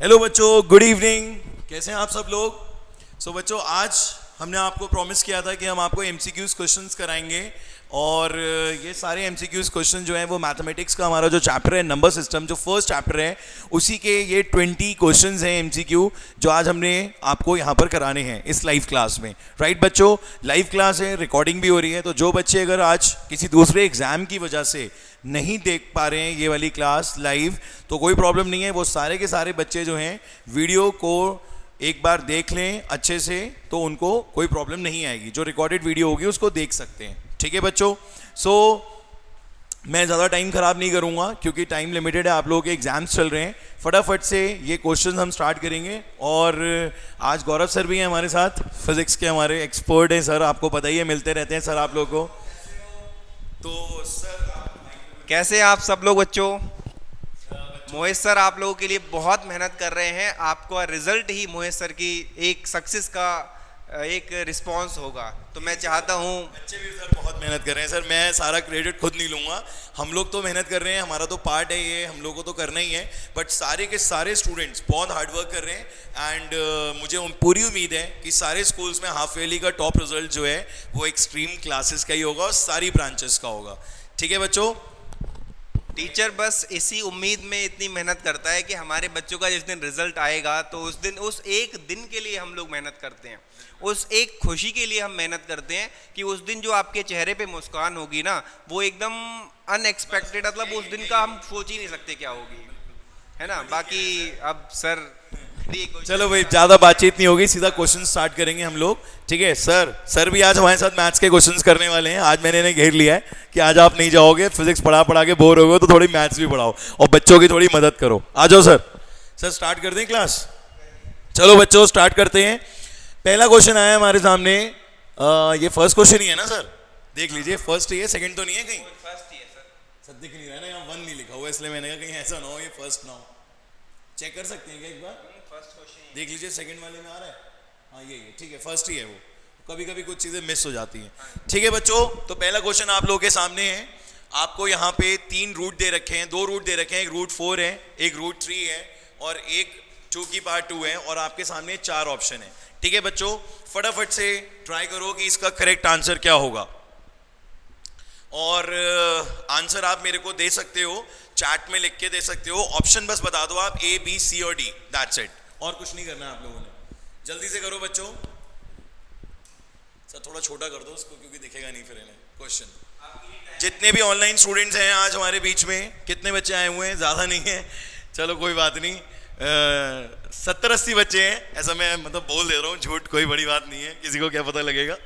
Hello बच्चों, good evening. कैसे हैं आप सब लोग? बच्चों, आज हमने आपको प्रॉमिस किया था कि हम आपको एमसीक्यूज क्वेश्चंस कराएंगे और ये सारे एमसीक्यूज क्वेश्चन जो हैं वो मैथमेटिक्स का हमारा जो चैप्टर है नंबर सिस्टम, जो फर्स्ट चैप्टर है उसी के ये 20 क्वेश्चंस हैं एमसीक्यू जो आज हमने आपको यहाँ पर कराने हैं इस लाइव क्लास में। राइट बच्चों, लाइव क्लास है, रिकॉर्डिंग भी हो रही है, तो जो बच्चे अगर आज किसी दूसरे एग्जाम की वजह से नहीं देख पा रहे हैं ये वाली क्लास लाइव, तो कोई प्रॉब्लम नहीं है। वो सारे के सारे बच्चे जो हैं वीडियो को एक बार देख लें अच्छे से, तो उनको कोई प्रॉब्लम नहीं आएगी। जो रिकॉर्डेड वीडियो होगी उसको देख सकते हैं। ठीक है बच्चों? मैं ज़्यादा टाइम ख़राब नहीं करूँगा क्योंकि टाइम लिमिटेड है, आप लोगों के एग्जाम्स चल रहे हैं। फटाफट से ये क्वेश्चन हम स्टार्ट करेंगे। और आज गौरव सर भी हैं हमारे साथ, फिजिक्स के हमारे एक्सपर्ट हैं सर, आपको पता ही है, मिलते रहते हैं सर आप लोगों को। तो सर कैसे आप सब लोग बच्चों? मोहित सर आप लोगों के लिए बहुत मेहनत कर रहे हैं, आपका रिजल्ट ही मोहित सर की एक सक्सेस का एक रिस्पांस होगा। तो मैं चाहता हूँ, बच्चे भी सर बहुत मेहनत कर रहे हैं सर, मैं सारा क्रेडिट खुद नहीं लूँगा। हम लोग तो मेहनत कर रहे हैं, हमारा तो पार्ट है ये, हम लोग को तो करना ही है, बट सारे के सारे स्टूडेंट्स बहुत हार्ड वर्क कर रहे हैं। एंड मुझे पूरी उम्मीद है कि सारे स्कूल्स में हाफ ईयरली का टॉप रिजल्ट जो है वो एक्सट्रीम क्लासेस का ही होगा और सारी ब्रांचेस का होगा। ठीक है बच्चों? टीचर बस इसी उम्मीद में इतनी मेहनत करता है कि हमारे बच्चों का जिस दिन रिजल्ट आएगा तो उस दिन, उस एक दिन के लिए हम लोग मेहनत करते हैं, उस एक खुशी के लिए हम मेहनत करते हैं कि उस दिन जो आपके चेहरे पे मुस्कान होगी ना, वो एकदम अनएक्सपेक्टेड, मतलब उस दिन का हम सोच ही नहीं सकते क्या होगी, है ना। बाकी अब सर चलो भाई, ज़्यादा बातचीत नहीं होगी, सीधा क्वेश्चन स्टार्ट करेंगे हम लोग। ठीक है सर भी आज हमारे साथ मैथ्स के क्वेश्चंस करने वाले हैं। आज मैंने इन्हें घेर लिया है कि आज आप नहीं जाओगे, फिजिक्स पढ़ा के बोर हो गए तो थोड़ी मैथ्स भी पढ़ाओ और बच्चों की थोड़ी मदद करो। आ जाओ सर स्टार्ट कर दें क्लास। चलो बच्चों स्टार्ट करते हैं। पहला क्वेश्चन आया हमारे सामने, ये फर्स्ट क्वेश्चन ही है ना सर? देख लीजिए, फर्स्ट ही है, सेकंड तो नहीं है कहीं? फर्स्ट ही है सर। दिख नहीं रहा है ना, यहाँ 1 नहीं लिखा हुआ, इसलिए मैंने कहा कहीं ऐसा ना हो ये फर्स्ट ना हो। चेक कर सकते हैं क्या एक बार? फर्स्ट क्वेश्चन देख लीजिए सेकंड वाले में आ रहा है। हाँ यही है, ठीक है, फर्स्ट ही है वो। कभी कभी कुछ चीज़ें मिस हो जाती हैं। ठीक है बच्चों, तो पहला क्वेश्चन आप लोगों के सामने है। आपको यहाँ पे 3 रूट दे रखे हैं, 2 रूट दे रखे हैं, एक रूट 4 है, एक रूट 3 है और एक 2 की पावर 2 है, और आपके सामने 4 ऑप्शन है। ठीक है बच्चों, फटाफट से ट्राई करो कि इसका करेक्ट आंसर क्या होगा। और आंसर आप मेरे को दे सकते हो, चैट में लिख के दे सकते हो, ऑप्शन बस बता दो आप, A B C और D, दैट्स इट, और कुछ नहीं करना है आप लोगों ने। जल्दी से करो बच्चों। सर थोड़ा छोटा कर दो उसको क्योंकि दिखेगा नहीं फिर इन्हें क्वेश्चन। जितने भी ऑनलाइन स्टूडेंट्स हैं आज हमारे बीच में, कितने बच्चे आए हुए हैं? ज़्यादा नहीं है, चलो कोई बात नहीं, 70-80 बच्चे हैं, ऐसा मैं मतलब बोल दे रहा हूँ, झूठ कोई बड़ी बात नहीं है, किसी को क्या पता लगेगा।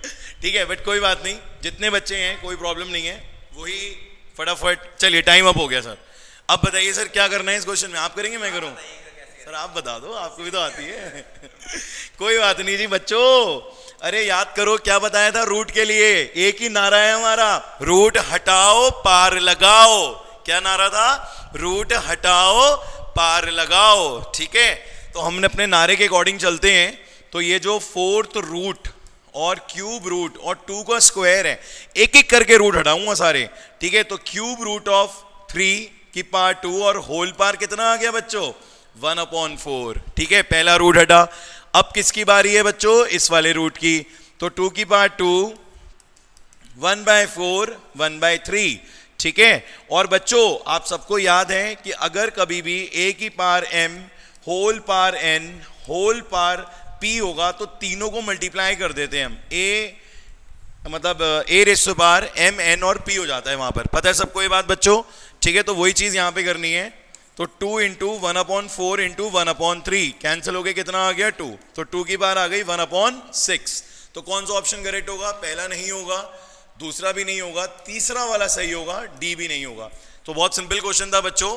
ठीक है, बट कोई बात नहीं, जितने बच्चे हैं कोई प्रॉब्लम नहीं है, वही फटाफट। चलिए टाइम अप हो गया सर। अब बताइए सर क्या करना है इस क्वेश्चन में, आप करेंगे मैं करूँ? सर आप बता दो, आपको भी तो आती है। कोई बात नहीं जी बच्चों, अरे याद करो क्या बताया था रूट के लिए, एक ही नारा है हमारा, रूट हटाओ पार लगाओ। क्या नारा था? रूट हटाओ पार लगाओ। ठीक है, तो हमने अपने नारे के अकॉर्डिंग चलते हैं। तो ये जो 4th रूट और क्यूब रूट और 2 का स्क्वायर है, एक एक करके रूट हटाऊंगा सारे। ठीक है, तो क्यूब रूट ऑफ 3 की पावर 2 और होल पावर कितना आ गया बच्चों? 1/4। ठीक है, पहला रूट हटा। अब किसकी बारी है बच्चों? इस वाले रूट की। तो 2 की पावर 2, 1/4, 1/3। ठीक है, और बच्चों आप सबको याद है कि अगर कभी भी a की power m, whole power n, whole power p होगा तो तीनों को मल्टीप्लाई कर देते हैं हम। a मतलब a raise to power m, n और p हो जाता है वहां पर। पता है सबको ये बात बच्चों? ठीक है, तो वही चीज यहां पे करनी है। तो 2 × 1/4 × 1/3 कैंसिल हो गया, कितना आ गया? 2। तो 2 की बार आ गई 1/6। तो कौन सा ऑप्शन करेक्ट होगा? पहला नहीं होगा, दूसरा भी नहीं होगा, तीसरा वाला सही होगा, डी भी नहीं होगा। तो बहुत सिंपल क्वेश्चन था बच्चों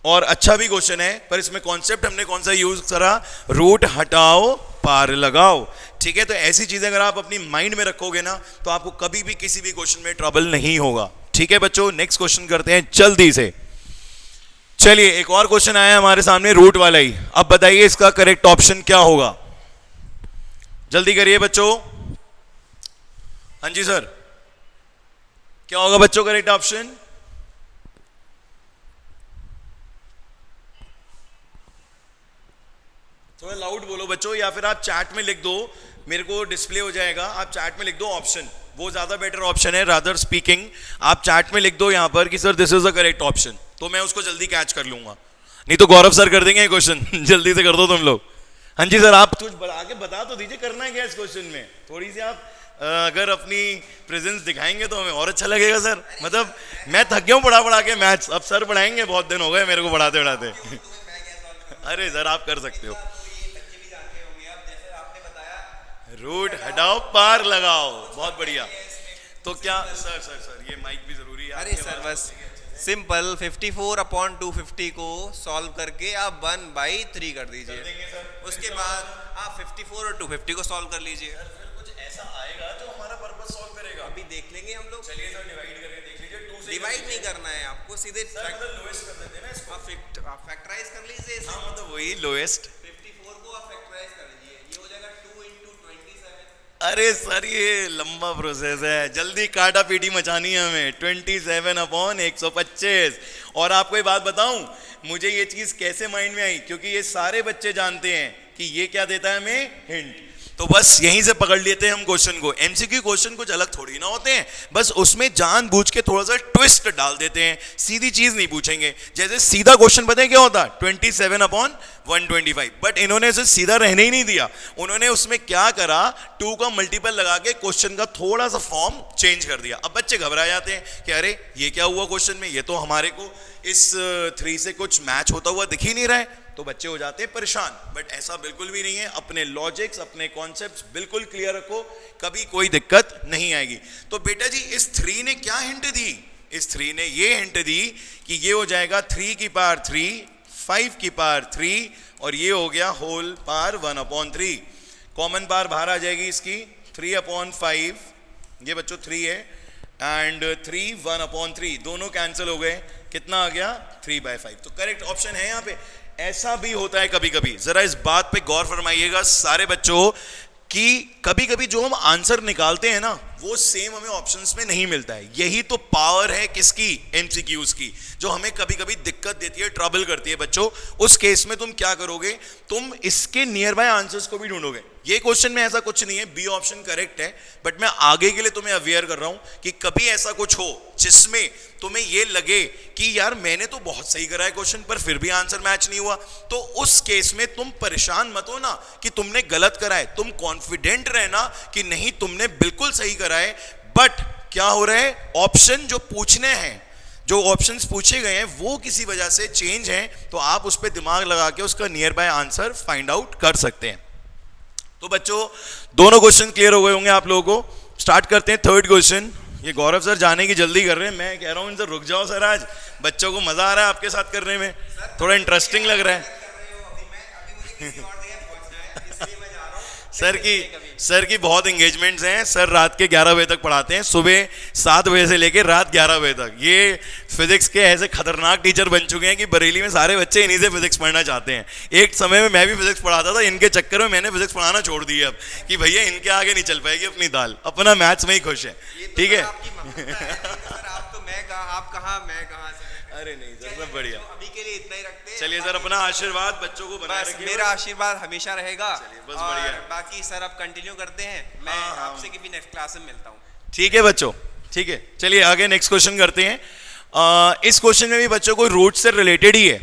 और अच्छा भी क्वेश्चन है, पर इसमें कॉन्सेप्ट हमने कौन सा यूज करा? रूट हटाओ पार लगाओ। ठीक है, तो ऐसी चीजें अगर आप अपनी माइंड में रखोगे ना तो आपको कभी भी किसी भी क्वेश्चन में ट्रबल नहीं होगा। ठीक है बच्चों, नेक्स्ट क्वेश्चन करते हैं जल्दी से। चलिए एक और क्वेश्चन आया हमारे सामने रूट वाला ही। अब बताइए इसका करेक्ट ऑप्शन क्या होगा? जल्दी करिए बच्चों। हाँ जी सर, क्या होगा बच्चों करेक्ट ऑप्शन? थोड़ा लाउड बोलो बच्चों, या फिर आप चैट में लिख दो, मेरे को डिस्प्ले हो जाएगा, आप चैट में लिख दो ऑप्शन, वो ज्यादा बेटर ऑप्शन है रादर स्पीकिंग। आप चैट में लिख दो यहाँ पर कि sir this is the correct option, तो मैं उसको जल्दी कैच कर लूंगा, नहीं तो गौरव सर कर देंगे क्वेश्चन जल्दी से कर दो तुम लोग। हाँ जी सर, आप कुछ आगे बता तो दीजिए, करना है क्या इस क्वेश्चन में, थोड़ी सी आप अगर अपनी प्रेजेंस दिखाएंगे तो हमें और अच्छा लगेगा सर। मतलब मैं थक गया हूँ पढ़ा के मैथ्स, अब सर पढ़ाएंगे, बहुत दिन हो गए मेरे को पढ़ाते पढ़ाते। अरे सर आप कर सकते हो। रूट हटाओ पार लगाओ, बहुत बढ़िया। तो क्या सर सर सर ये माइक भी जरूरी है? अरे सर बस सिंपल 54/250 को सॉल्व करके आप 1/3 कर दीजिए, उसके बाद आप 54 और 250 को सॉल्व कर लीजिए। कुछ ऐसा आएगा जो हमारा पर्पस सॉल्व करेगा, अभी देख लेंगे हम लोग। चलिए सर डिवाइड करके देख लीजिए। 2 से डिवाइड नहीं करना है आपको, सीधे लोएस्ट कर देते हैं ना इसको, आप फैक्टराइज कर लीजिए इसे। हाँ मतलब वही लोएस्ट। 54 को आप फैक्टराइज कर लीजिए, ये हो जाएगा 2 × 27। अरे सर ये लंबा प्रोसेस है, जल्दी काटा पीटी मचानी है हमें। 27/125। और आपको एक बात बताऊं, मुझे ये चीज कैसे माइंड में आई, क्योंकि ये सारे बच्चे जानते हैं कि ये क्या देता है हमें, हिंट। तो बस यहीं से पकड़ लेते हैं हम क्वेश्चन को। एमसीक्यू क्वेश्चन कुछ अलग थोड़ी ना होते हैं, बस उसमें जानबूझ के थोड़ा सा ट्विस्ट डाल देते हैं, सीधी चीज नहीं पूछेंगे। जैसे सीधा क्वेश्चन पता है क्या होता, 27/125, बट इन्होंने इसे सीधा रहने ही नहीं दिया। उन्होंने उसमें क्या करा, 2 का मल्टीपल लगा के क्वेश्चन का थोड़ा सा फॉर्म चेंज कर दिया। अब बच्चे घबरा जाते हैं कि अरे ये क्या हुआ क्वेश्चन में, ये तो हमारे को इस 3 से कुछ मैच होता हुआ दिख ही नहीं रहा है, तो बच्चे हो जाते हैं परेशान। बट ऐसा बिल्कुल भी नहीं है, अपने लॉजिक्स अपने कॉन्सेप्ट्स बिल्कुल क्लियर रखो, कभी कोई दिक्कत नहीं आएगी। तो बेटा जी इस 3 ने क्या हिंट दी, इस 3 ने ये हिंट दी कि ये हो जाएगा 3 की पावर 3, 5 की पावर 3, और ये हो गया होल पावर 1/3। कॉमन पावर बाहर आ जाएगी इसकी, 3/5, ये बच्चों 3 है, एंड 3 1/3, दोनों कैंसिल हो गए, कितना आ गया 3/5। तो करेक्ट ऑप्शन है यहाँ पे। ऐसा भी होता है कभी कभी, जरा इस बात पे गौर फरमाइएगा सारे बच्चों, कि कभी कभी जो हम आंसर निकालते हैं ना, वो सेम हमें ऑप्शंस में नहीं मिलता है। यही तो पावर है किसकी, एमसीक्यूज की, जो हमें कभी कभी दिक्कत देती है, ट्रबल करती है बच्चों। उस केस में तुम क्या करोगे, तुम इसके नियर बाय आंसर्स को भी ढूंढोगे। ये क्वेश्चन में ऐसा कुछ नहीं है, बी ऑप्शन करेक्ट है, बट मैं आगे के लिए तुम्हें अवेयर कर रहा हूं कि कभी ऐसा कुछ हो जिसमें तुम्हें ये लगे कि यार मैंने तो बहुत सही करा है क्वेश्चन, पर फिर भी आंसर मैच नहीं हुआ, तो उस केस में तुम परेशान मत हो ना कि तुमने गलत करा है। तुम कॉन्फिडेंट रहना कि नहीं तुमने बिल्कुल सही करा है। बट क्या हो रहा है, ऑप्शन जो पूछने हैं, जो ऑप्शंस पूछे गए हैं वो किसी वजह से चेंज हैं, तो आप उस पर दिमाग लगा के उसका near by answer find out कर सकते हैं। तो बच्चों दोनों क्वेश्चन क्लियर हो गए होंगे आप लोगों को। स्टार्ट करते हैं थर्ड क्वेश्चन। ये गौरव सर जाने की जल्दी कर रहे हैं, मैं कह रहा हूं इनसे रुक जाओ सर, आज बच्चों को मजा आ रहा है आपके साथ करने में, थोड़ा इंटरेस्टिंग लग रहा है। सर की बहुत एंगेजमेंट्स हैं, सर रात के 11 बजे तक पढ़ाते हैं, सुबह 7 बजे से लेकर रात 11 बजे तक। ये फिजिक्स के ऐसे खतरनाक टीचर बन चुके हैं कि बरेली में सारे बच्चे इन्हीं से फिजिक्स पढ़ना चाहते हैं। एक समय में मैं भी फिजिक्स पढ़ाता था, इनके चक्कर में मैंने फिजिक्स पढ़ाना छोड़ दिया अब, कि भैया इनके आगे नहीं चल पाएगी अपनी दाल, अपना मैथ्स में ही खुश है। ठीक है, आप तो मैं कहा, आप कहाँ मैं कहाँ से। अरे नहीं सर, सब बढ़िया। अभी के लिए इतना ही रखते हैं। चलिए सर, अपना आशीर्वाद बच्चों को बनाए रखिए। मेरा आशीर्वाद हमेशा रहेगा। बस बढ़िया। बाकी सर आप कंटिन्यू करते हैं, मैं आपसे किसी नेक्स्ट क्लास में मिलता हूँ। ठीक है बच्चों, ठीक है, चलिए आगे नेक्स्ट क्वेश्चन करते हैं। इस क्वेश्चन में भी बच्चों को रूट से रिलेटेड ही है।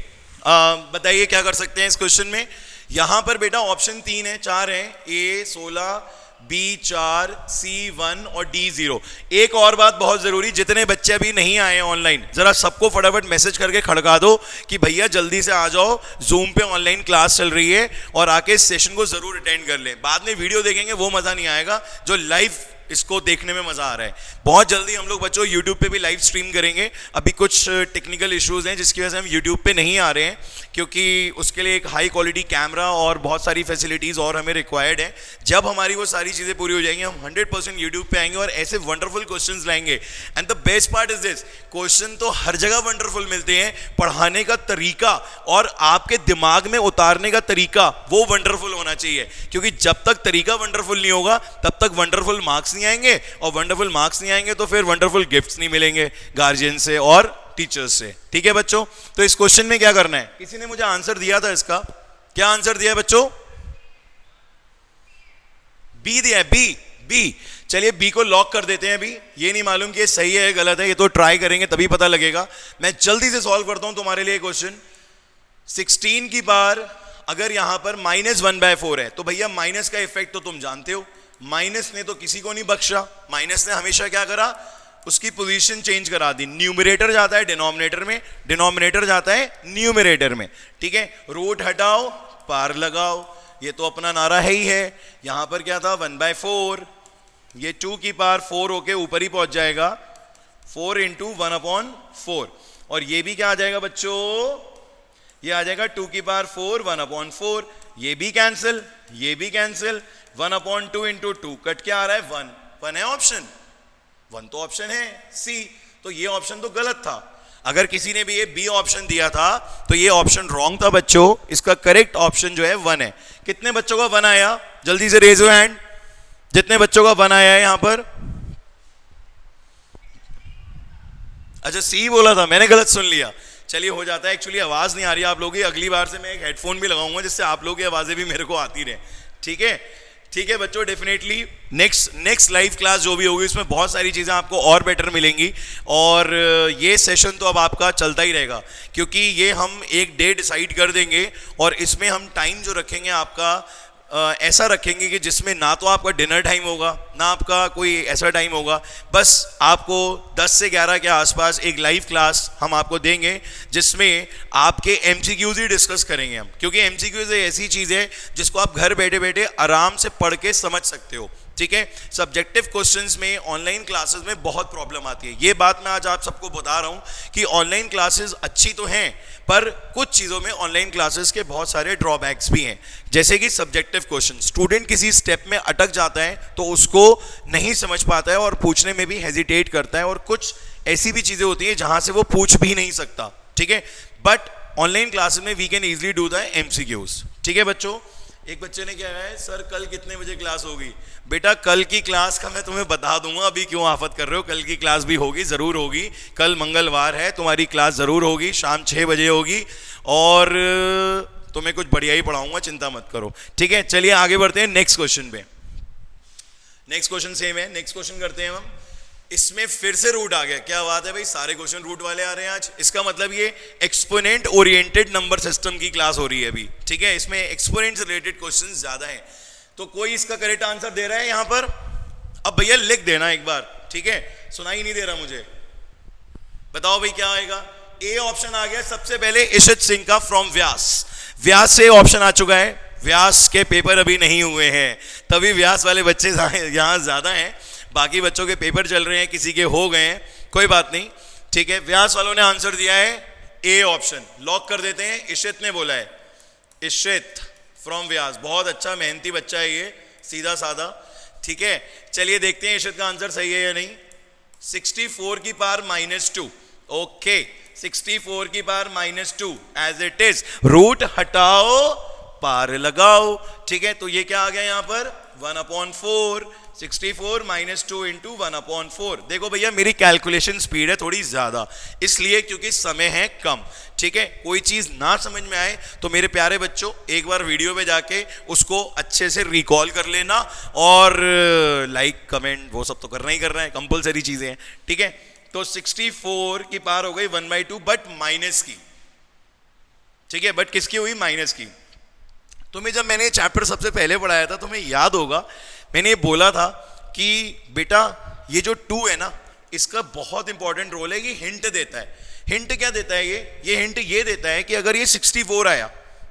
बताइए क्या कर सकते हैं इस क्वेश्चन में। यहां पर बेटा ऑप्शन 3 है, 4 है, A 16, B 4, C 1 और D 0। एक और बात बहुत जरूरी, जितने बच्चे अभी नहीं आए हैं ऑनलाइन, जरा सबको फटाफट मैसेज करके खड़का दो कि भैया जल्दी से आ जाओ, जूम पे ऑनलाइन क्लास चल रही है, और आके इस सेशन को जरूर अटेंड कर लें। बाद में वीडियो देखेंगे वो मजा नहीं आएगा जो लाइव इसको देखने में मजा आ रहा है। बहुत जल्दी हम लोग बच्चों YouTube पे भी लाइव स्ट्रीम करेंगे। अभी कुछ टेक्निकल इश्यूज हैं जिसकी वजह से हम YouTube पे नहीं आ रहे हैं, क्योंकि उसके लिए एक हाई क्वालिटी कैमरा और बहुत सारी फैसिलिटीज और हमें रिक्वायर्ड है। जब हमारी वो सारी चीजें पूरी हो जाएंगी, हम 100% YouTube पे आएंगे और ऐसे वंडरफुल क्वेश्चंस लाएंगे। And the best part is this, question तो हर जगह वंडरफुल मिलते हैं, पढ़ाने का तरीका और आपके दिमाग में उतारने का तरीका वो वंडरफुल होना चाहिए। क्योंकि जब तक तरीका वंडरफुल नहीं होगा तब तक वंडरफुल मार्क्स नहीं आएंगे, और वंडरफुल मार्क्स नहीं आएंगे तो फिर वंडरफुल गिफ्ट्स नहीं मिलेंगे गार्जियन से और टीचर्स से। ठीक है बच्चों, तो इस क्वेश्चन में क्या करना है, किसी ने मुझे आंसर दिया था इसका, क्या आंसर दिया बच्चों, बी दिया है, बी बी। चलिए बी को लॉक कर देते हैं अभी। ये नहीं मालूम कि ये सही है गलत है, ये तो ट्राई करेंगे तभी पता लगेगा। मैं जल्दी से सॉल्व करता हूं तुम्हारे लिए क्वेश्चन। 16 की पावर अगर यहां पर -1/4 है तो भैया माइनस का इफेक्ट तो तुम जानते हो, माइनस ने तो किसी को नहीं बख्शा। माइनस ने हमेशा क्या करा, उसकी पोजीशन चेंज करा दी। न्यूमरेटर जाता है डिनोमिनेटर में, डिनोमिनेटर जाता है न्यूमरेटर में, ठीक है। रूट हटाओ पार लगाओ, ये तो अपना नारा है ही है। यहां पर क्या था 1/4, ये 2 की पावर 4 होके ऊपर ही पहुंच जाएगा, 4 × 1/4। और ये भी क्या आ जाएगा बच्चों, ये आ जाएगा 2 की पावर 4 1/4। ये भी कैंसिल, ये भी कैंसिल। 1/2 × 2 कट क्या आ रहा है 1, 1 है ऑप्शन, 1 तो ऑप्शन है सी। तो ये ऑप्शन तो गलत था। अगर किसी ने भी ये बी ऑप्शन दिया था तो ये ऑप्शन रॉन्ग था बच्चों। इसका करेक्ट ऑप्शन जो है 1 है। कितने बच्चों का 1 आया, जल्दी से रेज योर हैंड। जितने बच्चों का 1 आया है यहां पर, अच्छा सी बोला था मैंने, गलत सुन लिया। चलिए हो जाता है, एक्चुअली आवाज नहीं आ रही आप लोगों की। अगली बार से मैं एक हेडफोन भी लगाऊंगा जिससे आप लोगों की आवाजें भी मेरे को आती रहे, ठीक है। ठीक है बच्चों, डेफिनेटली नेक्स्ट लाइव क्लास जो भी होगी उसमें बहुत सारी चीज़ें आपको और बेटर मिलेंगी। और ये सेशन तो अब आपका चलता ही रहेगा, क्योंकि ये हम एक डे डिसाइड कर देंगे और इसमें हम टाइम जो रखेंगे आपका ऐसा रखेंगे कि जिसमें ना तो आपका डिनर टाइम होगा ना आपका कोई ऐसा टाइम होगा। बस आपको 10 से 11 के आसपास एक लाइव क्लास हम आपको देंगे जिसमें आपके MCQs ही डिस्कस करेंगे हम, क्योंकि MCQs ऐसी चीज़ है जिसको आप घर बैठे बैठे आराम से पढ़ के समझ सकते हो, ठीक है। सब्जेक्टिव क्वेश्चंस में ऑनलाइन क्लासेस में बहुत प्रॉब्लम आती है। ये बात मैं आज आप सबको बता रहा हूं कि ऑनलाइन क्लासेस अच्छी तो हैं, पर कुछ चीज़ों में ऑनलाइन क्लासेस के बहुत सारे ड्रॉबैक्स भी हैं। जैसे कि सब्जेक्टिव क्वेश्चन, स्टूडेंट किसी स्टेप में अटक जाता है तो उसको नहीं समझ पाता है और पूछने में भी हेजिटेट करता है, और कुछ ऐसी भी चीज़ें होती हैं जहां से वो पूछ भी नहीं सकता, ठीक है। बट ऑनलाइन क्लासेस में we can easily do the MCQs, ठीक है बच्चों। एक बच्चे ने क्या है, सर कल कितने बजे क्लास होगी? बेटा कल की क्लास का मैं तुम्हें बता दूंगा, अभी क्यों आफत कर रहे हो। कल की क्लास भी होगी, जरूर होगी। कल मंगलवार है, तुम्हारी क्लास जरूर होगी, शाम 6 बजे होगी, और तुम्हें कुछ बढ़िया ही पढ़ाऊंगा, चिंता मत करो, ठीक है। चलिए आगे बढ़ते हैं नेक्स्ट क्वेश्चन पे। नेक्स्ट क्वेश्चन सेम है, नेक्स्ट क्वेश्चन करते हैं हम। इसमें फिर से रूट आ गया, क्या बात है भाई, सारे क्वेश्चन रूट वाले आ रहे हैं आज। इसका मतलब ये एक्सपोनेंट ओरिएंटेड नंबर सिस्टम की क्लास हो रही है अभी, ठीक है। इसमें एक्सपोनेंट से रिलेटेड क्वेश्चंस ज्यादा हैं। तो कोई इसका करेक्ट आंसर दे रहा है यहां पर? अब भैया लिख देना एक बार, ठीक है, सुनाई नहीं दे रहा मुझे। बताओ भाई क्या आएगा। ए ऑप्शन आ गया सबसे पहले, इशित सिंह का फ्रॉम व्यास। व्यास से ऑप्शन आ चुका है। व्यास के पेपर अभी नहीं हुए हैं, तभी व्यास वाले बच्चे यहां ज्यादा हैं। बाकी बच्चों के पेपर चल रहे हैं, किसी के हो गए हैं, कोई बात नहीं, ठीक है। व्यास वालों ने आंसर दिया है ए ऑप्शन, लॉक कर देते हैं। इशित ने बोला है, इशित फ्रॉम व्यास, बहुत अच्छा मेहनती बच्चा है ये, सीधा साधा, ठीक है। चलिए देखते हैं इशित का आंसर सही है या नहीं। 64 की पावर -2, ओके, 64 की power -2 as it is. Root हटाओ पार लगाओ, ठीक है। तो ये क्या आ गया यहां पर 1/4, 64 - 2 × 1/4। देखो भैया मेरी कैलकुलेशन स्पीड है थोड़ी ज्यादा, इसलिए क्योंकि समय है कम, ठीक है। कोई चीज ना समझ में आए तो मेरे प्यारे बच्चों एक बार वीडियो पे जाके उसको अच्छे से रिकॉल कर लेना, और लाइक कमेंट वो सब तो करना ही करना है, कंपलसरी चीजें हैं, ठीक है। तो 64 की पावर हो गई 1/2, बट माइनस की, ठीक है। बट किसकी हुई? माइनस की। तुम्हें जब मैंने चैप्टर सबसे पहले पढ़ाया था तुम्हें याद होगा, मैंने ये बोला था कि बेटा ये जो 2 है ना, इसका बहुत इंपॉर्टेंट रोल है, ये हिंट देता है। हिंट क्या देता है ये हिंट ये देता है कि अगर ये 64 आया,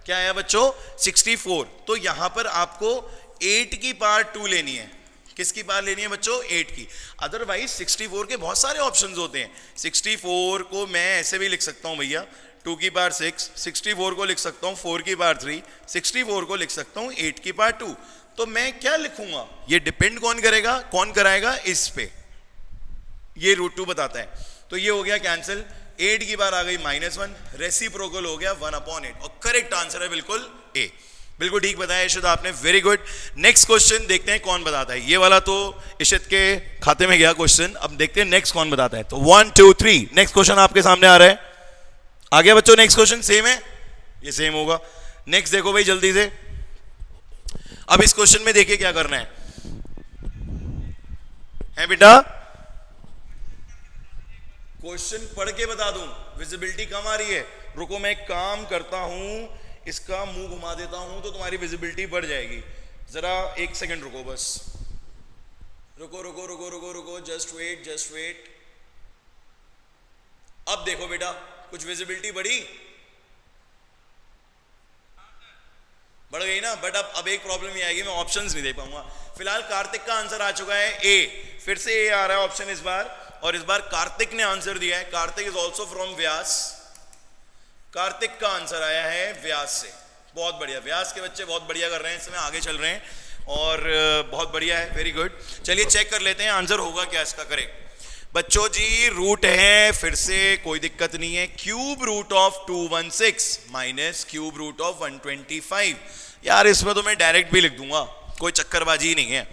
क्या आया बच्चों 64, तो यहां पर आपको 8 की पावर 2 लेनी है। किसकी पावर लेनी है बच्चों? 8 की। अदरवाइज 64 के बहुत सारे ऑप्शंस होते हैं। 64 को मैं ऐसे भी लिख सकता हूं भैया, 2 की पावर 6, 64 को लिख सकता हूं 4 की पावर 3, 64 को लिख सकता हूं 8 की पावर 2। तो मैं क्या लिखूंगा, ये डिपेंड कौन करेगा, कौन कराएगा इस पे, ये √2 बताता है। तो ये हो गया कैंसिल, 8 की बार आ गई -1, रेसिप्रोकल हो गया 1/8, और करेक्ट आंसर है बिल्कुल ए। बिल्कुल ठीक बताया इशित आपने, वेरी गुड। नेक्स्ट क्वेश्चन देखते हैं कौन बताता है। ये वाला तो इशित के खाते में गया क्वेश्चन, अब देखते हैं नेक्स्ट कौन बताता है। तो 1 2 3 नेक्स्ट क्वेश्चन आपके सामने आ रहा है। आ गया बच्चों नेक्स्ट क्वेश्चन? सेम है, ये सेम होगा। नेक्स्ट देखो भाई जल्दी से। अब इस क्वेश्चन में देखिए क्या करना है। है बेटा? क्वेश्चन पढ़ के बता दूं, विजिबिलिटी कम आ रही है, रुको मैं एक काम करता हूं, इसका मुंह घुमा देता हूं तो तुम्हारी विजिबिलिटी बढ़ जाएगी। जरा एक सेकंड रुको, बस रुको रुको रुको रुको रुको, जस्ट वेट जस्ट वेट। अब देखो बेटा, कुछ विजिबिलिटी बढ़ी, बढ़ गई ना। बट अब एक प्रॉब्लम ये आएगी, मैं ऑप्शंस नहीं दे पाऊंगा। फिलहाल कार्तिक का आंसर आ चुका है ए, फिर से ए आ रहा है ऑप्शन इस बार, और इस बार कार्तिक ने आंसर दिया है। कार्तिक इज ऑल्सो फ्रॉम व्यास, कार्तिक का आंसर आया है व्यास से। बहुत बढ़िया, व्यास के बच्चे बहुत बढ़िया कर रहे हैं, इसमें आगे चल रहे हैं और बहुत बढ़िया है, वेरी गुड। चलिए चेक कर लेते हैं आंसर होगा क्या इसका करेक्ट। बच्चों जी रूट है, फिर से कोई दिक्कत नहीं है, cube root of 216 minus cube root of 125। यार इसमें तो मैं डायरेक्ट भी लिख दूंगा, कोई चक्करबाजी नहीं है।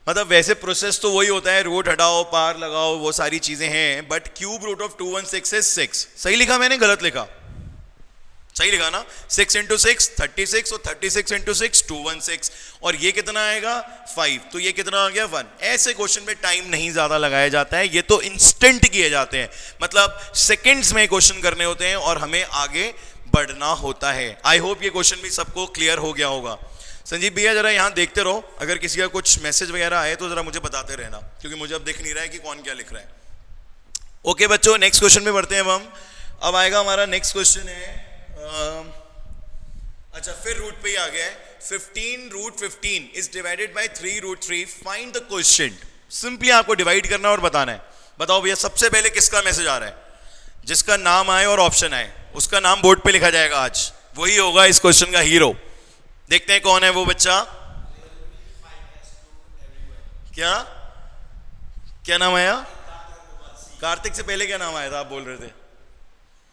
मतलब वैसे प्रोसेस तो वही होता है, रूट हटाओ पार लगाओ वो सारी चीजें हैं, but cube root of 216 is 6। सही लिखा मैंने, गलत लिखा? सही लिखा ना? 6 इंटू 6 36, और 36 इंटू 6 216, और ये कितना आएगा 5, तो ये कितना आ गया 1। ऐसे क्वेश्चन में टाइम नहीं ज्यादा लगाया जाता है, ये तो इंस्टेंट किए जाते हैं, मतलब सेकंड्स में क्वेश्चन करने होते हैं और हमें आगे बढ़ना होता है। आई होप ये क्वेश्चन भी सबको क्लियर हो गया होगा। संजीव भैया जरा यहाँ देखते रहो, अगर किसी का कुछ मैसेज वगैरह आए तो जरा मुझे बताते रहना, क्योंकि मुझे अब दिख नहीं रहा है कि कौन क्या लिख रहा है। ओके बच्चों, नेक्स्ट क्वेश्चन में बढ़ते हैं हम। अब आएगा हमारा नेक्स्ट क्वेश्चन है, अच्छा फिर रूट पे ही आ गया है। 15 root 15 is divided by 3 root 3, find the question. Simply आपको डिवाइड करना और बताना है। बताओ भैया सबसे पहले किसका मैसेज आ रहा है? जिसका नाम आए और ऑप्शन आए उसका नाम बोर्ड पे लिखा जाएगा, आज वही होगा इस क्वेश्चन का हीरो। देखते हैं कौन है वो बच्चा। क्या क्या नाम आया? कार्तिक से पहले क्या नाम आया था आप बोल रहे थे?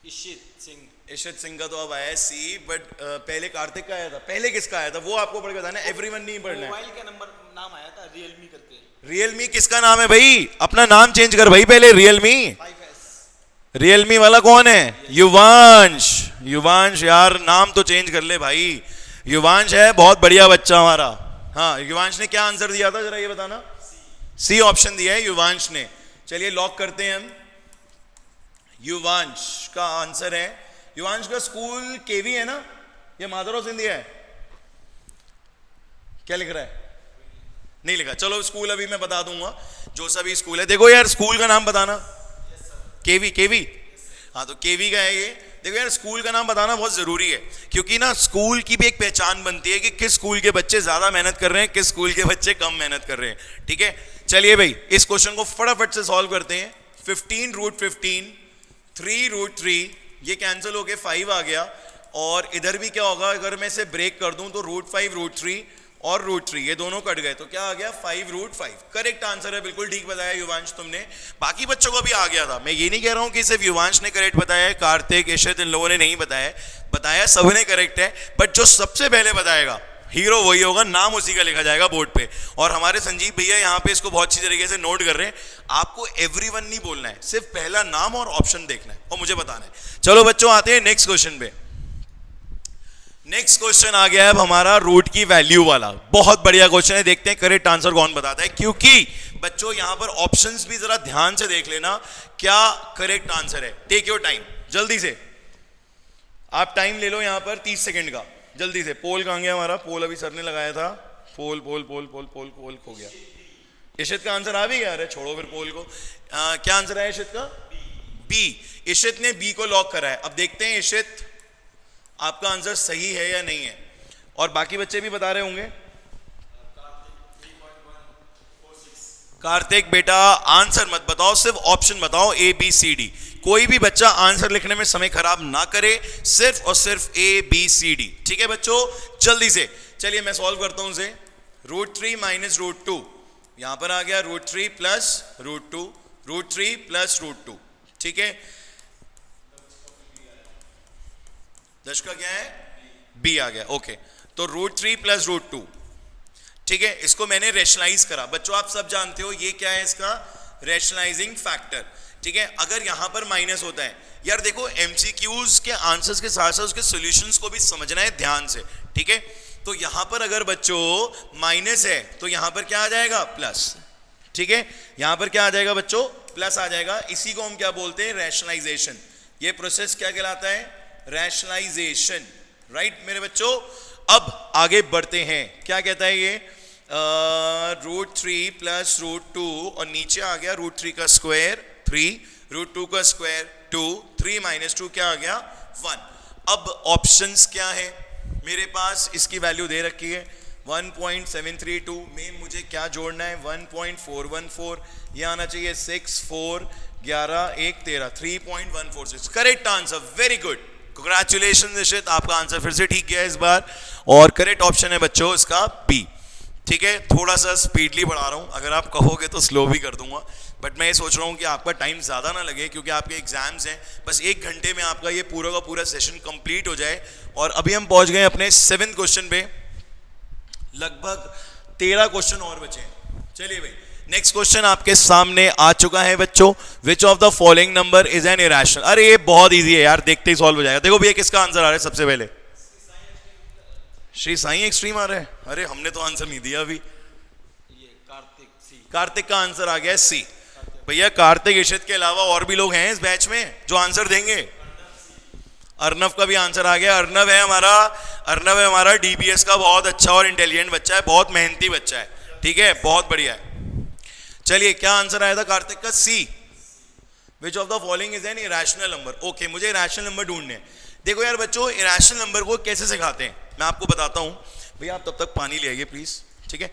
इशित सिंह। इशित सिंह का तो अब आया है सी, बट पहले कार्तिक का आया था। पहले किसका आया था वो आपको पढ़ के बताना है, एवरीवन नहीं पढ़ना है। मोबाइल का नंबर नाम आया था रियलमी करके। रियलमी किसका नाम है भाई? अपना नाम चेंज कर भाई पहले। Realme 5S। रियलमी वाला कौन है? युवांश। युवांश यार नाम तो चेंज कर ले भाई। युवांश है, बहुत बढ़िया बच्चा हमारा। हाँ युवांश ने क्या आंसर दिया था जरा ये बताना। सी ऑप्शन दिया है युवांश ने। चलिए लॉक करते हैं हम, युवांश का आंसर है। युवांश का स्कूल केवी है ना, ये माधवराव सिंधिया है? क्या लिख रहा है? नहीं लिखा, चलो स्कूल अभी मैं बता दूंगा जो सा भी स्कूल है। देखो यार स्कूल का नाम बताना। केवी केवी, हाँ तो केवी का है ये। देखो यार स्कूल का नाम बताना बहुत जरूरी है, क्योंकि ना स्कूल की भी एक पहचान बनती है कि किस स्कूल के बच्चे ज्यादा मेहनत कर रहे हैं, किस स्कूल के बच्चे कम मेहनत कर रहे हैं। ठीक है चलिए भाई इस क्वेश्चन को फटाफट से सॉल्व करते हैं। 15 रूट 15, 3 रूट 3, ये कैंसिल होके 5 आ गया, और इधर भी क्या होगा अगर मैं इसे ब्रेक कर दूं तो रूट 5 रूट 3 और रूट 3 ये दोनों कट गए, तो क्या आ गया 5 रूट 5। करेक्ट आंसर है, बिल्कुल ठीक बताया युवांश तुमने। बाकी बच्चों को भी आ गया था, मैं ये नहीं कह रहा हूं कि सिर्फ युवांश ने करेक्ट बताया है, कार्तिक इशित इन लोगों ने नहीं बताया, बताया सबने करेक्ट है। बट जो सबसे पहले बताएगा हीरो वही होगा, नाम उसी का लिखा जाएगा बोर्ड पे। और हमारे संजीव भैया यहाँ पे इसको बहुत अच्छी तरीके से नोट कर रहे हैं। आपको एवरीवन नहीं बोलना है, सिर्फ पहला नाम और ऑप्शन देखना है और मुझे बताना है। चलो बच्चों आते हैं नेक्स्ट क्वेश्चन पे। नेक्स्ट क्वेश्चन आ गया है अब हमारा रूट की वैल्यू वाला। बहुत बढ़िया क्वेश्चन है, देखते हैं करेक्ट आंसर कौन बताता है। क्योंकि बच्चों यहां पर ऑप्शंस भी जरा ध्यान से देख लेना क्या करेक्ट आंसर है। टेक योर टाइम, जल्दी से आप टाइम ले लो यहां पर 30 सेकंड का, जल्दी से। पोल कहां गया हमारा? पोल अभी सर ने लगाया था, पोल पोल पोल पोल पोल पोल खो गया। इशित का आंसर आ भी गया? अरे छोड़ो फिर पोल को। क्या आंसर है इशित का? बी। इशित ने बी को लॉक करा है। अब देखते हैं इशित आपका आंसर सही है या नहीं है, और बाकी बच्चे भी बता रहे होंगे। कार्तिक बेटा आंसर मत बताओ, सिर्फ ऑप्शन बताओ ए बी सी डी। कोई भी बच्चा आंसर लिखने में समय खराब ना करे, सिर्फ और सिर्फ ए बी सी डी। ठीक है बच्चों जल्दी से। चलिए मैं सॉल्व करता हूं उसे। रूट 3 माइनस रूट 2, यहां पर आ गया root 3 plus root 2, root 3 plus root 2। ठीक है दश का क्या है? बी आ गया। ओके तो रूट 3 प्लस रूट 2। ठीक है इसको मैंने रेशनलाइज करा। बच्चों आप सब जानते हो ये क्या है इसका? Rationalising factor. ठीक है अगर यहां पर माइनस होता है, यार देखो एमसीक्यूज के आंसर्स के साथ साथ उसके सॉल्यूशंस को भी समझना है ध्यान से। ठीक है तो यहां पर अगर बच्चों माइनस है तो यहां पर क्या आ जाएगा? प्लस। ठीक है, यहां पर क्या आ जाएगा बच्चों, प्लस आ जाएगा। इसी को हम क्या बोलते हैं, रैशनलाइजेशन। ये प्रोसेस क्या कहलाता है, रैशनलाइजेशन, राइट मेरे बच्चों। अब आगे बढ़ते हैं, क्या कहता है ये, √3 प्लस √2 और नीचे आ गया √3 का स्क्वायर 3, √2 का स्क्वायर 2, 3 माइनस 2 क्या आ गया 1। अब ऑप्शंस क्या है मेरे पास, इसकी वैल्यू दे रखी है 1.732 में मुझे क्या जोड़ना है 1.414, ये आना चाहिए 6, 4, 11, 1, 13, 3.146। Correct answer, very good, congratulation Nishit, आपका आंसर फिर से ठीक गया इस बार। और करेक्ट ऑप्शन है बच्चों इसका बी। ठीक है, थोड़ा सा स्पीडली बढ़ा रहा हूं, अगर आप कहोगे तो स्लो भी कर दूंगा, बट मैं ये सोच रहा हूं कि आपका टाइम ज़्यादा ना लगे क्योंकि आपके एग्जाम्स हैं। बस 1 घंटे में आपका ये पूरा का पूरा सेशन कंप्लीट हो जाए। और अभी हम पहुंच गए अपने 7th क्वेश्चन पे, लगभग 13 क्वेश्चन और बचे हैं। चलिए भाई, नेक्स्ट क्वेश्चन आपके सामने आ चुका है बच्चों, विच of the following number is an irrational. अरे ये बहुत ईजी है यार, देखते ही सॉल्व हो जाएगा। देखो भैया किसका आंसर आ रहा है सबसे पहले, श्री साई एक्सट्रीम आ रहा है। अरे हमने तो आंसर नहीं दिया अभी, ये कार्तिक सी, कार्तिक का आंसर आ गया सी। भैया कार्तिक इशित के अलावा और भी लोग हैं इस बैच में जो आंसर देंगे। अर्नव का भी आंसर आ गया। अर्नव है हमारा डीबीएस का बहुत अच्छा और इंटेलिजेंट बच्चा है, बहुत मेहनती बच्चा है, ठीक है, बहुत बढ़िया है। चलिए क्या आंसर आया था कार्तिक का, C. Which of the following is an irrational number. Okay, मुझे इरेशनल नंबर ढूंढने हैं। देखो यार बच्चों, इरेशनल नंबर को कैसे सिखाते हैं मैं आपको बताता हूं। भैया आप तब तक पानी ले आइए प्लीज, ठीक है।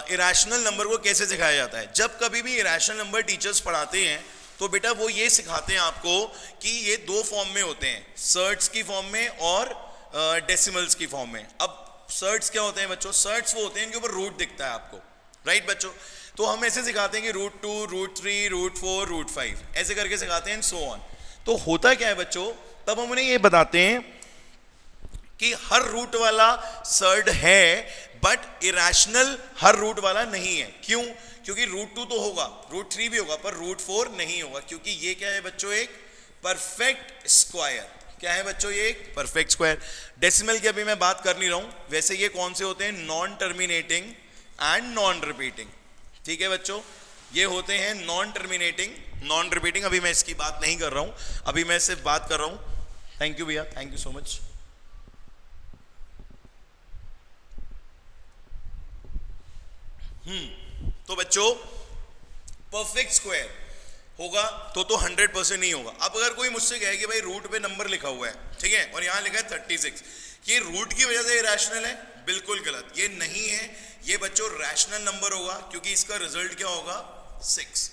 इरेशनल नंबर को कैसे सिखाया जाता है, जब कभी भी इरेशनल नंबर टीचर्स पढ़ाते हैं तो बेटा वो ये सिखाते हैं आपको कि ये 2 फॉर्म में होते हैं, सर्ट्स की फॉर्म में और डेसिमल्स की फॉर्म में। अब सर्ट्स क्या होते हैं बच्चों, सर्ट्स वो होते हैं इनके ऊपर रूट दिखता है आपको, राइट बच्चों। तो हम ऐसे सिखाते हैं कि √2, √3, √4, √5 ऐसे करके सिखाते हैं, सो ऑन। तो होता क्या है बच्चों, तब हम उन्हें ये बताते हैं कि हर रूट वाला सर्ड है बट इरेशनल हर रूट वाला नहीं है। क्यों, क्योंकि √2 तो होगा, √3 भी होगा, पर √4 नहीं होगा, क्योंकि ये क्या है बच्चों, एक परफेक्ट स्क्वायर। क्या है बच्चों, ये एक परफेक्ट स्क्वायर। डेसिमल की अभी मैं बात कर नहीं रहा हूं, वैसे ये कौन से होते हैं, non terminating and non repeating. ठीक है बच्चों, ये होते हैं नॉन टर्मिनेटिंग, नॉन रिपीटिंग। अभी मैं इसकी बात नहीं कर रहा हूं, अभी मैं सिर्फ बात कर रहा हूं। थैंक यू भैया, थैंक यू सो मच। तो बच्चों परफेक्ट स्क्वायर होगा तो 100% नहीं होगा। अब अगर कोई मुझसे कहे कि भाई रूट पे नंबर लिखा हुआ है, ठीक है, और यहां लिखा है 36, ये रूट की वजह से इरेशनल है, बिल्कुल गलत, ये नहीं है। ये बच्चों रैशनल नंबर होगा क्योंकि इसका रिजल्ट क्या होगा, 6।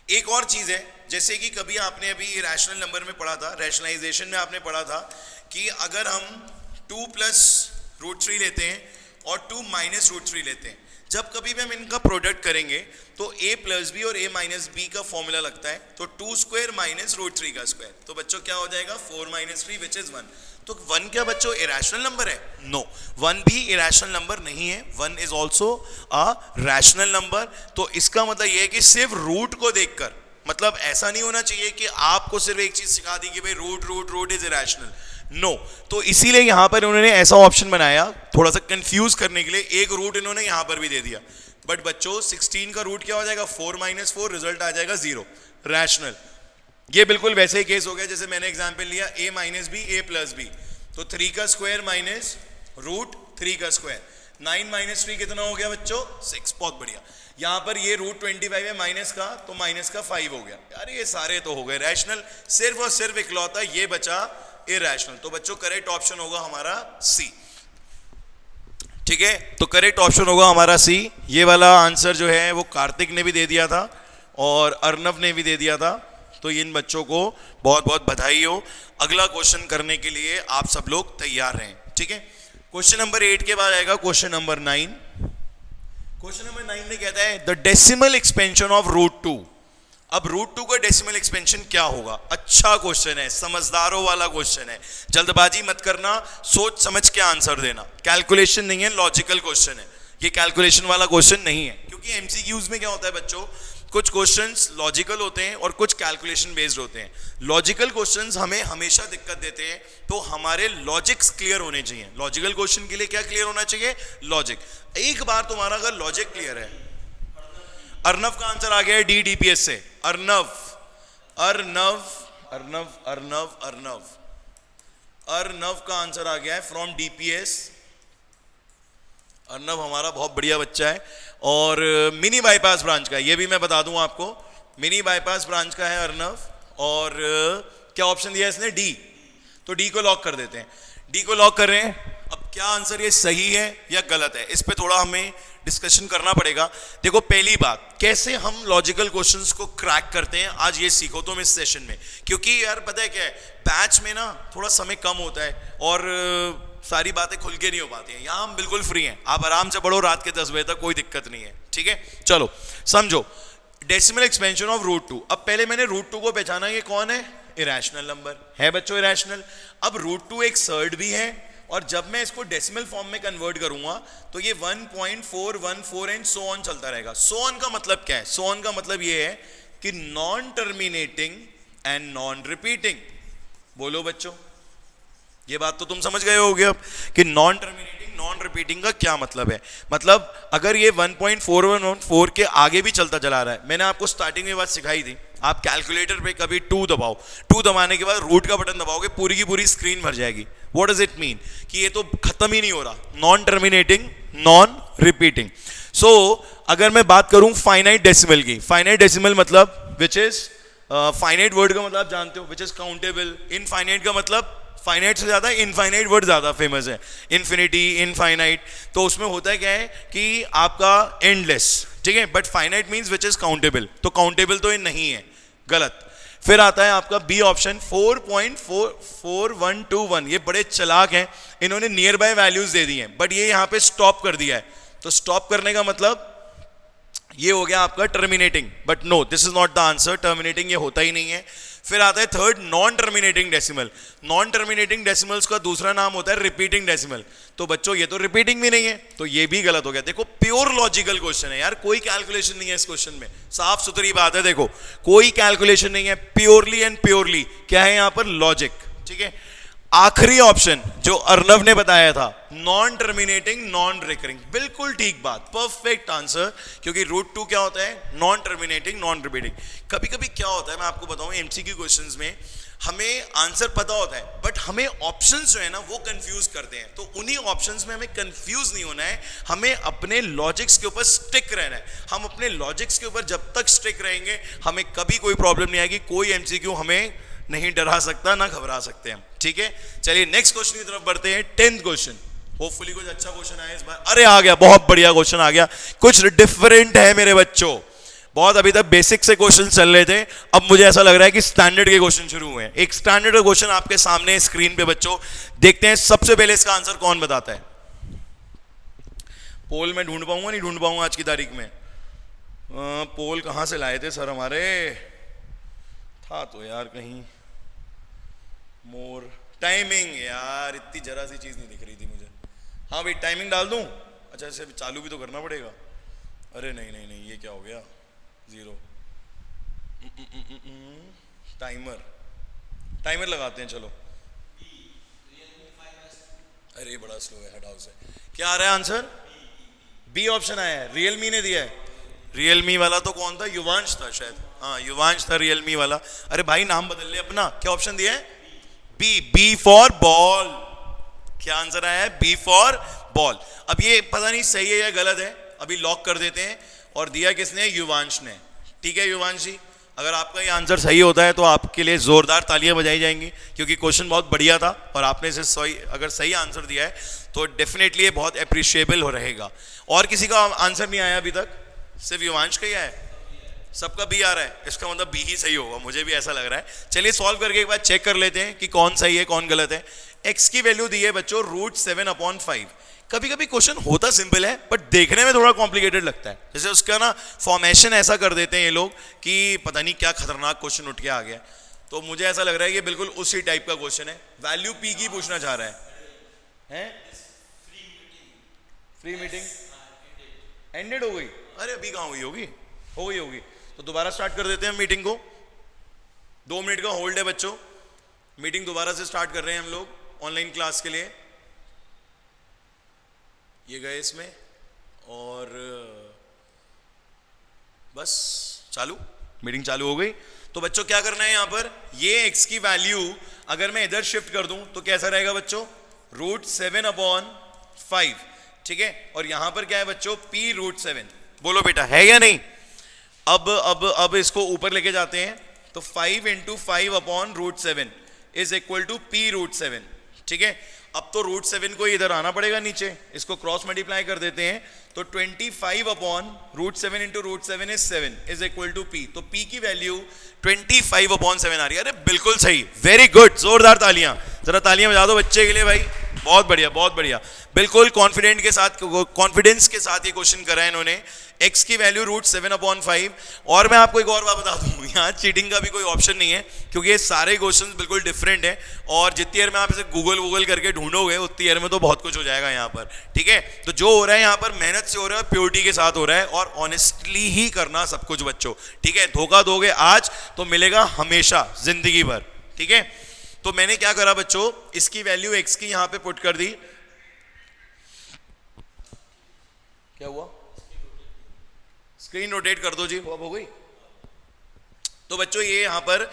एक और चीज है, जैसे कि कभी आपने अभी रैशनल नंबर में पढ़ा था, रैशनलाइजेशन में आपने पढ़ा था कि अगर हम 2 प्लस √3 लेते हैं और 2 माइनस √3 लेते हैं, जब कभी भी हम इनका प्रोडक्ट करेंगे तो a प्लस बी और a माइनस बी का फॉर्मूला लगता है, तो 2 स्क्वायर माइनस √3 का स्क्वायर, तो बच्चों क्या हो जाएगा 4 माइनस 3 विच इज 1। तो 1 क्या बच्चों इरेशनल नंबर है, नो, 1 भी इरेशनल नंबर नहीं है, 1 is also a rational number. तो इसका मतलब यह है कि सिर्फ रूट को देखकर, मतलब ऐसा नहीं होना चाहिए कि आपको सिर्फ एक चीज सिखा दी कि भाई रूट इज इरेशनल, नो। तो इसीलिए यहां पर उन्होंने ऐसा ऑप्शन बनाया थोड़ा सा कंफ्यूज करने के लिए, एक रूट इन्होंने यहां पर भी दे दिया। बट बच्चों 16 का रूट क्या हो जाएगा, 4 माइनस 4, रिजल्ट आ जाएगा 0, रैशनल। ये बिल्कुल वैसे ही केस हो गया जैसे मैंने एग्जांपल लिया a minus B a plus B, तो 3 का स्क्वायर माइनस √3 का स्क्वायर, 9 माइनस 3 कितना हो गया बच्चों, 6। बहुत बढ़िया। यहां पर ये √25 है माइनस का, तो माइनस का 5 हो गया। यार ये सारे तो हो गए रैशनल, सिर्फ और सिर्फ इकलौता ये बचा इरेशनल। तो बच्चों करेक्ट ऑप्शन होगा हमारा सी, ठीक है। तो करेक्ट ऑप्शन होगा हमारा सी। ये वाला आंसर जो है वो कार्तिक ने भी दे दिया था और अर्नव ने भी दे दिया था, तो इन बच्चों को बहुत बहुत बधाई हो। अगला क्वेश्चन करने के लिए आप सब लोग तैयार रहें, ठीक है। क्वेश्चन नंबर 8 के बाद आएगा क्वेश्चन नंबर 9। क्वेश्चन नंबर 9 में कहता है द डेसिमल एक्सपेंशन ऑफ √2। अब √2 का डेसिमल एक्सपेंशन क्या होगा, अच्छा क्वेश्चन है, समझदारों वाला क्वेश्चन है, जल्दबाजी मत करना, सोच समझ के आंसर देना। कैलकुलेशन नहीं है, लॉजिकल क्वेश्चन है, ये कैलकुलेशन वाला क्वेश्चन नहीं है। क्योंकि एमसीक्यूज में क्या होता है बच्चों, कुछ क्वेश्चंस लॉजिकल होते हैं और कुछ कैलकुलेशन बेस्ड होते हैं। लॉजिकल क्वेश्चंस हमें हमेशा दिक्कत देते हैं, तो हमारे लॉजिक्स क्लियर होने चाहिए। लॉजिकल क्वेश्चन के लिए क्या क्लियर होना चाहिए, लॉजिक। एक बार तुम्हारा अगर लॉजिक क्लियर है, अर्नव का आंसर आ गया है डी, डीपीएस से। अर्नव अर्नव अर्नव अर्नव अर्नव अर्नव का आंसर आ गया है फ्रॉम डीपीएस। अर्नव हमारा बहुत बढ़िया बच्चा है और मिनी बाईपास ब्रांच का है, ये भी मैं बता दूं आपको, मिनी बाईपास ब्रांच का है अर्नव। और क्या ऑप्शन दिया इसने? डी। तो डी को लॉक कर देते हैं, डी को लॉक कर रहे हैं। अब क्या आंसर ये सही है या गलत है, इस पे थोड़ा हमें डिस्कशन करना पड़ेगा। देखो पहली बात, कैसे हम लॉजिकल क्वेश्चंस को क्रैक करते हैं, आज ये सीखो तुम इस सेशन में। क्योंकि यार पता है क्या है, बैच में ना थोड़ा समय कम होता है और सारी बातें खुल के नहीं हो पाती हैं। यहाँ हम बिल्कुल फ्री हैं, आप आराम से पढ़ो रात के 10 बजे तक, कोई दिक्कत नहीं है, ठीक है। चलो समझो, डेसिमल एक्सपेंशन ऑफ √2। अब पहले मैंने √2 को पहचाना, ये कौन है? इरेशनल नंबर है बच्चों, इरेशनल। अब √2 एक सर्ड भी है और जब मैं इसको डेसिमल फॉर्म में कन्वर्ट करूंगा तो ये 1.414 एंड सो ऑन चलता रहेगा। सो ऑन का मतलब क्या है? सो ऑन का मतलब ये है कि non terminating and non repeating. बोलो बच्चों, ये बात तो तुम समझ गए होगे अब कि नॉन टर्मिनेटिंग नॉन रिपीटिंग का क्या मतलब है। मतलब अगर ये 1.4114 के आगे भी चलता चला रहा है, मैंने आपको स्टार्टिंग में बात सिखाई थी, आप कैलकुलेटर पे कभी 2 दबाओ, 2 दबाने के बाद रूट का बटन दबाओगे, पूरी की पूरी स्क्रीन भर जाएगी। What does it mean? कि ये तो खत्म ही नहीं हो रहा, नॉन टर्मिनेटिंग नॉन रिपीटिंग। सो अगर मैं बात करूं फाइनाइट डेसिमल की, फाइनाइट डेसिमल मतलब विच इज फाइनाइट वर्ड का मतलब आप जानते हो, विच इज काउंटेबल। इनफाइनाइट का मतलब फाइनाइट से ज्यादा इनफाइनाइट वर्ड ज्यादा फेमस है, इन्फिनिटी, इनफाइनाइट। तो उसमें होता है क्या है कि आपका एंडलेस, ठीक है, but finite means which is countable, तो काउंटेबल तो ये नहीं है, गलत। फिर आता है आपका बी ऑप्शन 4.4121। ये बड़े चालाक हैं, इन्होंने नियर बाय वैल्यूज दे दी हैं बट ये यहां पे स्टॉप कर दिया है। तो स्टॉप करने का मतलब ये हो गया आपका terminating, but no this is not the answer, terminating ये होता ही नहीं है। फिर आता है third, non terminating decimal. Non terminating decimals का दूसरा नाम होता है रिपीटिंग डेसिमल। तो बच्चों ये तो रिपीटिंग भी नहीं है, तो ये भी गलत हो गया। देखो प्योर लॉजिकल क्वेश्चन है यार, कोई कैलकुलेशन नहीं है इस क्वेश्चन में, साफ सुथरी बात है। देखो कोई कैलकुलेशन नहीं है, प्योरली एंड प्योरली क्या है यहाँ पर? लॉजिक, ठीक है। आखिरी ऑप्शन जो अर्नव ने बताया था, नॉन टर्मिनेटिंग नॉन रिकरिंग, बिल्कुल ठीक बात, परफेक्ट आंसर। क्योंकि √2 क्या होता है? Non terminating non repeating. कभी कभी क्या होता है, मैं आपको बताऊं, एमसीक्यू क्वेश्चंस में हमें आंसर पता होता है बट हमें ऑप्शंस जो है ना वो कंफ्यूज करते हैं। तो उन्हीं ऑप्शंस में हमें कंफ्यूज नहीं होना है, हमें अपने लॉजिक्स के ऊपर स्टिक रहना है। हम अपने लॉजिक्स के ऊपर जब तक स्टिक रहेंगे हमें कभी कोई प्रॉब्लम नहीं आएगी, कोई एमसीक्यू हमें नहीं डरा सकता, ना घबरा सकते हम, ठीक है। चलिए नेक्स्ट क्वेश्चन की तरफ बढ़ते हैं, 10th क्वेश्चन। होपफुली कुछ अच्छा क्वेश्चन आया इस बार। अरे आ गया, बहुत बढ़िया क्वेश्चन आ गया, कुछ डिफरेंट है मेरे बच्चों। बहुत अभी तक बेसिक से क्वेश्चन चल रहे थे, अब मुझे ऐसा लग रहा है कि स्टैंडर्ड के क्वेश्चन शुरू हुए हैं। एक स्टैंडर्ड का क्वेश्चन आपके सामने स्क्रीन पे बच्चों, देखते हैं सबसे पहले इसका आंसर कौन बताता है। पोल में ढूंढ पाऊंगा नहीं ढूंढ पाऊंगा आज की तारीख में। पोल कहां से लाए थे सर हमारे? था तो यार कहीं। मोर टाइमिंग, यार इतनी जरा सी चीज नहीं दिख रही थी मुझे। हाँ भाई टाइमिंग डाल दूं? अच्छा इसे चालू भी तो करना पड़ेगा। अरे नहीं नहीं नहीं, ये क्या हो गया? 0। टाइमर लगाते हैं, चलो। अरे बड़ा स्लो है, हटाओ से। क्या आ रहा है आंसर? बी ऑप्शन आया है, रियलमी ने दिया है। रियलमी वाला तो कौन था? युवांश था शायद, हाँ युवांश था रियलमी वाला। अरे भाई नाम बदल ले अपना। क्या ऑप्शन दिया है? B, B for ball. क्या आंसर आया है? B for ball. अब ये पता नहीं सही है या गलत है, अभी लॉक कर देते हैं। और दिया किसने? युवांश ने। ठीक है युवांश जी, अगर आपका ये आंसर सही होता है तो आपके लिए जोरदार तालियां बजाई जाएंगी, क्योंकि क्वेश्चन बहुत बढ़िया था और आपने इसे सही, अगर सही आंसर दिया है तो डेफिनेटली ये बहुत अप्रिशिएबल हो रहेगा। और किसी का आंसर नहीं आया अभी तक? सिर्फ युवांश का ही आया है? सबका बी आ रहा है, इसका मतलब बी ही सही होगा, मुझे भी ऐसा लग रहा है। चलिए सॉल्व करके एक बार चेक कर लेते हैं कि कौन सही है कौन गलत है। x की वैल्यू दी है बच्चों √7/5। कभी कभी क्वेश्चन होता सिंपल है बट देखने में थोड़ा कॉम्प्लिकेटेड लगता है। जैसे उसका ना फॉर्मेशन ऐसा कर देते हैं ये लोग कि पता नहीं क्या खतरनाक क्वेश्चन उठ के आ गया। तो मुझे ऐसा लग रहा है कि बिल्कुल उसी टाइप का क्वेश्चन है। वैल्यू p की पूछना चाह रहा है? फ्री मीटिंग एंडेड हो गई? अरे अभी कहाँ हुई होगी, हो गई होगी। तो दोबारा स्टार्ट कर देते हैं मीटिंग को। 2 मिनट का होल्ड है बच्चों, मीटिंग दोबारा से स्टार्ट कर रहे हैं हम लोग ऑनलाइन क्लास के लिए। ये गए इसमें और बस चालू, मीटिंग चालू हो गई। तो बच्चों क्या करना है, यहां पर ये x की वैल्यू अगर मैं इधर शिफ्ट कर दूं तो कैसा रहेगा बच्चों, √7/5, ठीक है। और यहां पर क्या है बच्चों, p √7। बोलो बेटा है या नहीं। अब इसको ऊपर लेके जाते हैं तो 5 × 5/√7 इज इक्वल टू p √7, ठीक है। अब तो √7 को इधर आना पड़ेगा नीचे, इसको क्रॉस मल्टीप्लाई कर देते हैं तो 25/√7 × √7 is 7 is equal to p। तो p की वैल्यू 25/7 आ रही है। अरे बिल्कुल सही, वेरी गुड, जोरदार तालियां, जरा तालियां बजा दो बच्चे के लिए भाई, बहुत बढ़िया बहुत बढ़िया। बिल्कुल कॉन्फिडेंस के साथ ये क्वेश्चन करा है इन्होंने। x की वैल्यू √7/5। और मैं आपको एक और बात बता दूं, यहाँ चीटिंग का भी कोई ऑप्शन नहीं है, क्योंकि ये सारे क्वेश्चंस बिल्कुल डिफरेंट हैं। और जितनी देर में आप इसे गूगल करके ढूंढोगे उतनी देर में तो बहुत कुछ हो जाएगा यहाँ पर, ठीक है। तो जो हो रहा है यहाँ पर मेहनत से हो रहा है, प्योरिटी के साथ हो रहा है, और ऑनेस्टली ही करना सब कुछ बच्चों, ठीक है। धोखा दोगे आज तो मिलेगा हमेशा जिंदगी भर, ठीक है। तो मैंने क्या करा बच्चों, इसकी वैल्यू x की यहाँ पे पुट कर दी। क्या हुआ, स्क्रीन रोटेट कर दो जी, अब हो गई। तो बच्चों ये यहाँ पर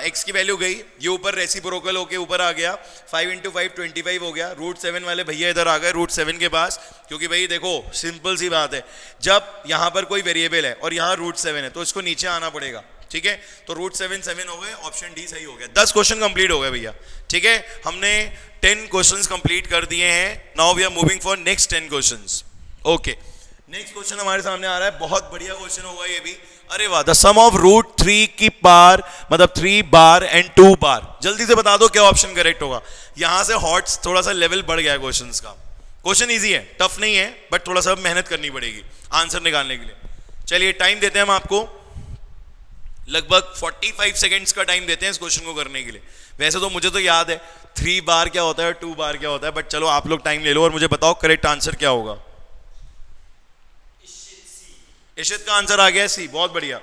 x की वैल्यू गई, ये ऊपर रेसिप्रोकल होके ऊपर आ गया, 5 × 5 25 हो गया। √7 वाले भैया इधर आ गए √7 के पास, क्योंकि भाई देखो सिंपल सी बात है, जब यहाँ पर कोई वेरिएबल है और यहाँ √7 है तो इसको नीचे आना पड़ेगा, ठीक है। तो √7 7 हो गए, ऑप्शन डी सही हो गया। 10 क्वेश्चन कंप्लीट हो गए भैया, ठीक है। हमने 10 क्वेश्चंस कंप्लीट कर दिए हैं। Now we are moving for next 10 questions. Okay, next question हमारे सामने आ रहा है, बहुत बढ़िया क्वेश्चन होगा ये भी। अरे वाह, द सम ऑफ √3 की पार मतलब 3 बार एंड 2 बार। जल्दी से बता दो क्या ऑप्शन करेक्ट होगा। यहां से हॉट्स थोड़ा सा लेवल बढ़ गया है क्वेश्चंस का। क्वेश्चन इजी है, टफ नहीं है, बट थोड़ा सा मेहनत करनी पड़ेगी आंसर निकालने के लिए। चलिए टाइम देते हैं हम आपको, लगभग 45 सेकेंड्स का टाइम देते हैं इस क्वेश्चन को करने के लिए। वैसे तो मुझे तो याद है 3 बार क्या होता है, 2 बार क्या होता है, बट चलो आप लोग टाइम ले लो और मुझे बताओ करेक्ट आंसर क्या होगा। इशित का आंसर आ गया सी, बहुत बढ़िया।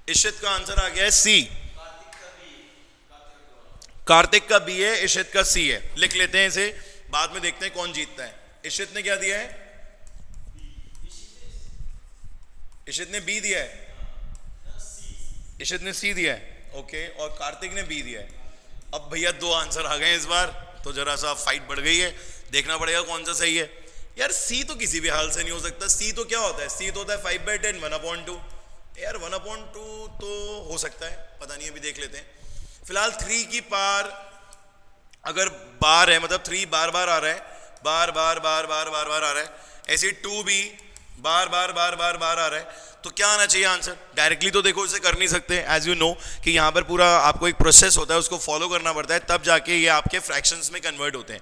इशित का आंसर आ गया है सी, कार्तिक का बी है, इशित का सी है। लिख लेते हैं इसे, बाद में देखते हैं कौन जीतता है। इशित ने क्या दिया है, इशित ने बी दिया है, इशित ने सी दिया है, ओके, और कार्तिक ने बी दिया है। अब भैया 2 आंसर आ गए इस बार, तो जरा सा फाइट बढ़ गई है, देखना पड़ेगा कौन सा सही है। यार सी तो किसी भी हाल से नहीं हो सकता। सी तो क्या होता है, सी तो होता है 5/10 1/2। यार 1/2 तो हो सकता है, पता नहीं, अभी देख लेते हैं। फिलहाल 3 की पार अगर बार है, मतलब 3 बार बार आ रहा है, बार बार बार बार बार बार आ रहा है, ऐसे 2 भी बार बार बार बार बार आ रहा है, तो क्या आना चाहिए आंसर। डायरेक्टली तो देखो इसे कर नहीं सकते, एज यू नो कि यहाँ पर पूरा आपको एक प्रोसेस होता है, उसको फॉलो करना पड़ता है, तब जाके ये आपके फ्रैक्शंस में कन्वर्ट होते हैं।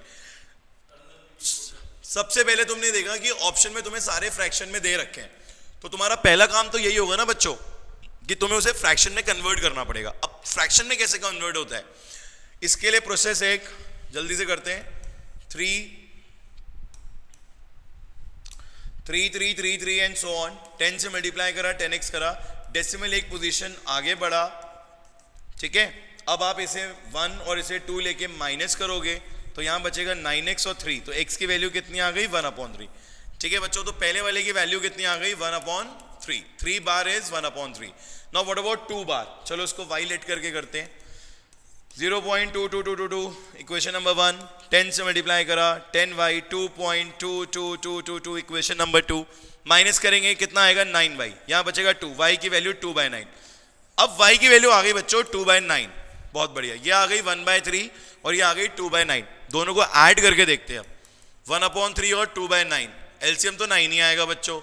सबसे पहले तुमने देखा कि ऑप्शन में तुम्हें सारे फ्रैक्शन में दे रखे हैं, तो तुम्हारा पहला काम तो यही होगा ना बच्चों कि तुम्हें उसे फ्रैक्शन में कन्वर्ट करना पड़ेगा। अब फ्रैक्शन में कैसे कन्वर्ट होता है, इसके लिए प्रोसेस एक जल्दी से करते हैं। 3 एंड सो ऑन, 10 से मल्टीप्लाई करा, 10x करा, डेसिमल एक पोजीशन आगे बढ़ा, ठीक है। अब आप इसे 1 और इसे 2 लेके माइनस करोगे तो यहां बचेगा 9x और 3, तो x की वैल्यू कितनी आ गई 1/3, ठीक है बच्चों। तो पहले वाले की वैल्यू कितनी आ गई 1/3, 3 bar is 1/3। Now what about 2 बार, चलो इसको y लेट करके करते हैं। 0.2222, इक्वेशन नंबर 1, 10 से मल्टीप्लाई करा, 10y, 2.22222, इक्वेशन नंबर 2, माइनस करेंगे कितना आएगा 9y, यहां बचेगा 2, y की वैल्यू 2/9। अब y की वैल्यू आ गई बच्चों 2/9, बहुत बढ़िया, ये आ गई 1/3 और ये आ गई 2/9, दोनों को ऐड करके देखते हैं। 1/3 और 2/9, एलसीएम तो 9 ही आएगा बच्चों,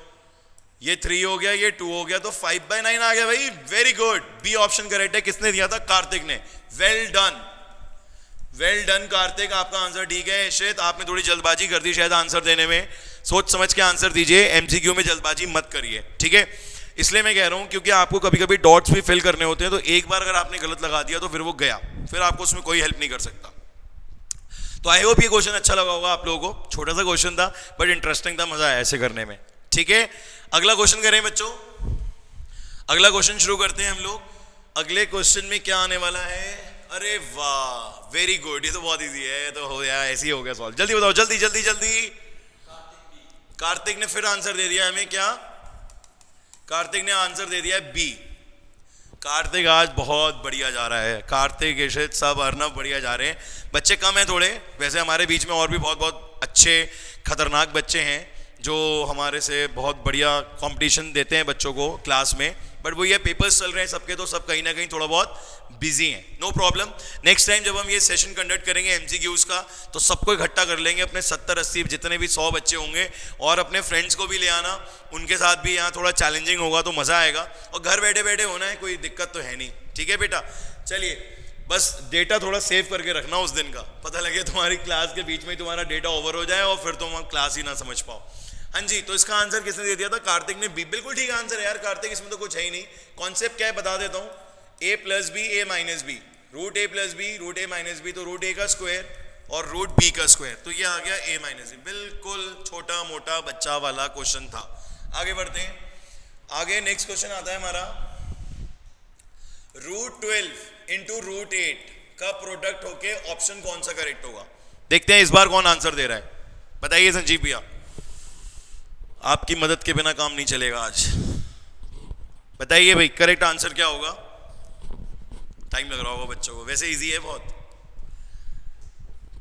ये 3 हो गया, ये 2 हो गया, तो 5/9 आ गया भाई, very good. B option correct है, किसने दिया था, कार्तिक ने। वेल डन कार्तिक, आपका आंसर ठीक है। इशित आपने थोड़ी जल्दबाजी कर दी शायद आंसर देने में, सोच समझ के आंसर दीजिए, एमसीक्यू में जल्दबाजी मत करिए, ठीक है। इसलिए मैं कह रहा हूं क्योंकि आपको कभी कभी डॉट्स भी फिल करने होते हैं, तो एक बार अगर आपने गलत लगा दिया तो फिर वो गया, फिर आपको उसमें कोई हेल्प नहीं कर सकता। तो आई होप ये क्वेश्चन अच्छा लगा होगा आप लोगों को, छोटा सा क्वेश्चन था बट इंटरेस्टिंग था, मजा आया ऐसे करने में, ठीक है। अगला क्वेश्चन करें बच्चों, अगला क्वेश्चन शुरू करते हैं हम लोग। अगले क्वेश्चन में क्या आने वाला है, अरे वाह वेरी गुड, ये तो बहुत इजी है, तो हो गया, ऐसे ही हो गया सॉल्व। जल्दी बताओ, जल्दी जल्दी जल्दी। कार्तिक ने फिर आंसर दे दिया हमें, क्या? कार्तिक ने आंसर दे दिया है बी। कार्तिक आज बहुत बढ़िया जा रहा है, कार्तिक, इशित, सब, अर्नव बढ़िया जा रहे हैं। बच्चे कम हैं थोड़े, वैसे हमारे बीच में और भी बहुत बहुत अच्छे खतरनाक बच्चे हैं जो हमारे से बहुत बढ़िया कंपटीशन देते हैं बच्चों को क्लास में, बट वो ये पेपर्स चल रहे हैं सबके, तो सब कहीं ना कहीं थोड़ा बहुत बिजी हैं। नो प्रॉब्लम, नेक्स्ट टाइम जब हम ये सेशन कंडक्ट करेंगे एमसीक्यूज का, तो सबको इकट्ठा कर लेंगे, अपने 70-80 जितने भी 100 बच्चे होंगे, और अपने फ्रेंड्स को भी ले आना, उनके साथ भी यहाँ थोड़ा चैलेंजिंग होगा तो मज़ा आएगा। और घर बैठे बैठे होना है, कोई दिक्कत तो है नहीं, ठीक है बेटा? चलिए, बस डेटा थोड़ा सेव करके रखना उस दिन का, पता लगे तुम्हारी क्लास के बीच में ही तुम्हारा डेटा ओवर हो जाए और फिर तुम क्लास ही ना समझ पाओ। हाँ जी, तो इसका आंसर किसने दे दिया था? कार्तिक ने बी। बिल्कुल ठीक आंसर है यार कार्तिक, इसमें तो कुछ है ही नहीं। कॉन्सेप्ट क्या है बता देता हूँ, a plus B A minus B, root A plus B root A minus B, तो रूट ए का स्क्वायर और रूट बी का स्क्वायर, तो ये आ गया a माइनस बी। बिल्कुल छोटा मोटा बच्चा वाला क्वेश्चन था। आगे बढ़ते हैं, आगे नेक्स्ट क्वेश्चन आता है हमारा, रूट 12 इंटू रूट 8 का प्रोडक्ट होके ऑप्शन कौन सा करेक्ट होगा? देखते हैं इस बार कौन आंसर दे रहा है, बताइए संजीव भैया। आपकी मदद के बिना काम नहीं चलेगा आज, बताइए भाई करेक्ट आंसर क्या होगा? टाइम लग रहा होगा बच्चों को, वैसे इजी है बहुत।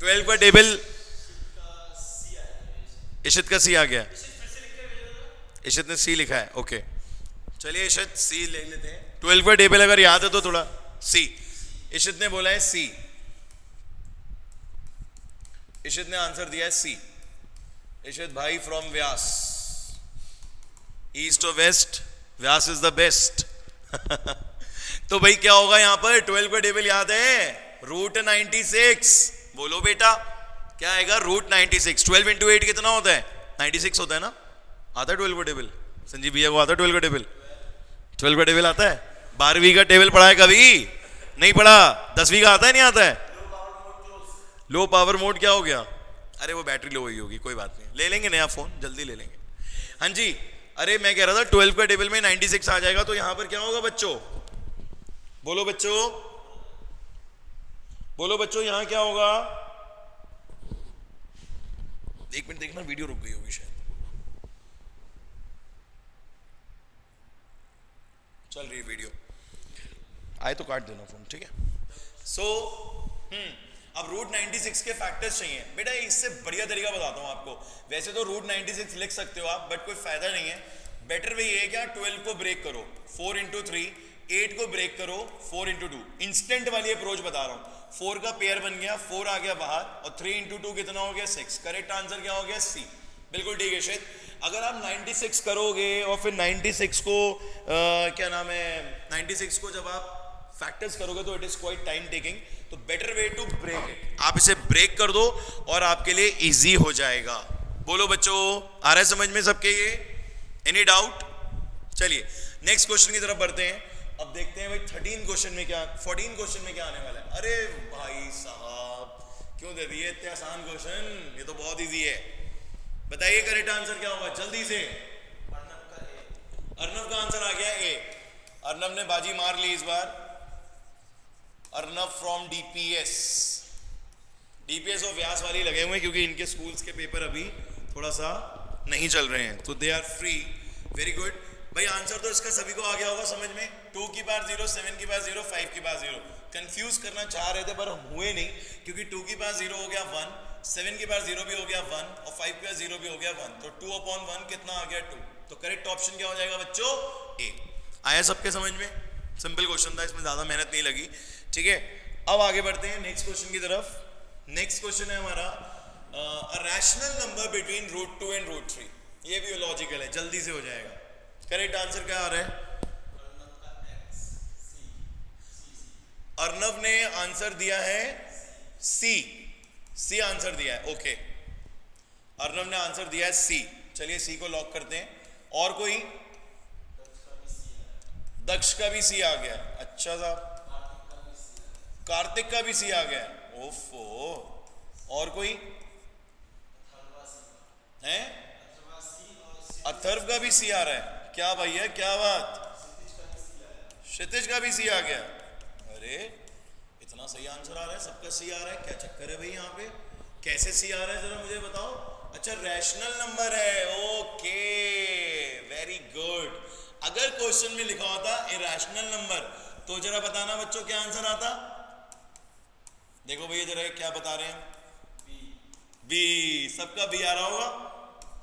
12 का टेबल, इशित का सी आ गया, इशित ने सी लिखा है, ओके चलिए इशित सी ले लेते हैं। 12 का टेबल अगर याद है तो थोड़ा सी, इशित ने बोला है सी, इशित ने आंसर दिया है सी। इशित भाई फ्रॉम व्यास, ईस्ट और west, Vyas is the best. तो भाई क्या होगा यहाँ पर? 12 का टेबल याद है, रूट 96। बोलो बेटा क्या आएगा? रूट 96। 12 इंटू 8 कितना होता है? 96 होता है ना? आता है 12 का टेबल? संजीव भैया को आता है 12 का टेबल? 12 का टेबल आता है? 12वीं का टेबल पढ़ा है कभी? नहीं पढ़ा? 10वीं का आता है नहीं आता है? लो पावर मोड क्या हो गया? अरे वो बैटरी लो हुई होगी, कोई बात नहीं, ले लेंगे नया फोन, जल्दी ले लेंगे। हाँ जी, अरे मैं कह रहा था 12 का टेबल में 96 आ जाएगा, तो यहां पर क्या होगा बच्चों? बोलो बच्चों, बोलो बच्चों, यहां क्या होगा? एक मिनट देखना, वीडियो रुक गई होगी शायद, चल रही है वीडियो, आए तो काट देना फोन, ठीक है? सो अब रूट 96 के फैक्टर्स चाहिए बेटा, इससे बढ़िया तरीका बताता हूं आपको। वैसे तो रूट 96 लिख सकते हो आप, बट कोई फायदा नहीं है। बेटर वे ये है क्या, 12 को ब्रेक करो 4 इंटू 3, 8 को ब्रेक करो 4 इंटू 2। इंस्टेंट वाली अप्रोच बता रहा हूं। 4 का पेयर बन गया, 4 आ गया बाहर, और 3 इंटू 2 कितना हो गया? 6। करेक्ट आंसर क्या हो गया? सी। बिल्कुल ठीक है शेत। अगर आप 96 करोगे और फिर 96 को क्या नाम है, 96 को जब आप फैक्टर्स करोगे तो it is quite time taking, तो better way to break it, आप इसे ब्रेक कर दो और आपके लिए इजी हो जाएगा। बोलो बच्चों, आ रहा है समझ में सबके ये? Any doubt? चलिए नेक्स्ट क्वेश्चन की तरफ बढ़ते हैं। अब देखते हैं भाई 14 क्वेश्चन में क्या, 14 क्वेश्चन में क्या आने वाला है। अरे भाई साहब क्यों दे दिए इतने आसान क्वेश्चन, ये तो बहुत इजी है। बताइए करेक्ट आंसर क्या होगा जल्दी से। अर्नव का आंसर आ गया ए। अर्नव ने बाजी मार ली इस बार। अर्नव फ्रॉम डीपीएस, डीपीएस और व्यास वाली लगे हुए हैं क्योंकि इनके स्कूल्स के पेपर अभी थोड़ा सा नहीं चल रहे हैं, तो they are free. Very good भाई, आंसर तो इसका सभी को आ गया होगा समझ में। 2 की बार 0, 7 की बार 0, 5 की बार 0। कंफ्यूज करना चाह रहे थे पर हुए नहीं, क्योंकि 2 की बार 0 हो गया 1, 7 की बार 0 भी हो गया 1, और 5 की बार 0 भी हो गया 1, तो 2/1 कितना आ गया 2। तो करेक्ट ऑप्शन क्या हो जाएगा बच्चों? ए। आया सबके समझ में? सिंपल क्वेश्चन था, इसमें ज्यादा मेहनत नहीं लगी, ठीक है। अब आगे बढ़ते हैं नेक्स्ट क्वेश्चन की तरफ। नेक्स्ट क्वेश्चन है हमारा a rational number between root 2 and root 3। ये भी लॉजिकल है, जल्दी से हो जाएगा। करेक्ट आंसर क्या आ रहा है? अर्नव ने आंसर दिया है सी। सी आंसर दिया है, ओके। अर्नव ने आंसर दिया है सी। चलिए सी को लॉक करते हैं। और कोई? दक्ष का भी सी आ गया। अच्छा साहब, कार्तिक का भी सी आ गया। ओफो। और कोई है? अथर्व का भी सी आ रहा है। क्या भैया, क्या बात। क्षितिज का भी सी आ गया। अरे इतना सही आंसर आ रहा है, सबका सी आ रहा है, क्या चक्कर है भाई यहाँ पे? कैसे सी आ रहा है जरा मुझे बताओ। अच्छा रैशनल नंबर है, ओके वेरी गुड। अगर क्वेश्चन में लिखा होता इरेशनल नंबर तो जरा बताना बच्चों क्या आंसर आता। देखो भैया जरा क्या बता रहे हैं, बी, सबका बी आ रहा होगा,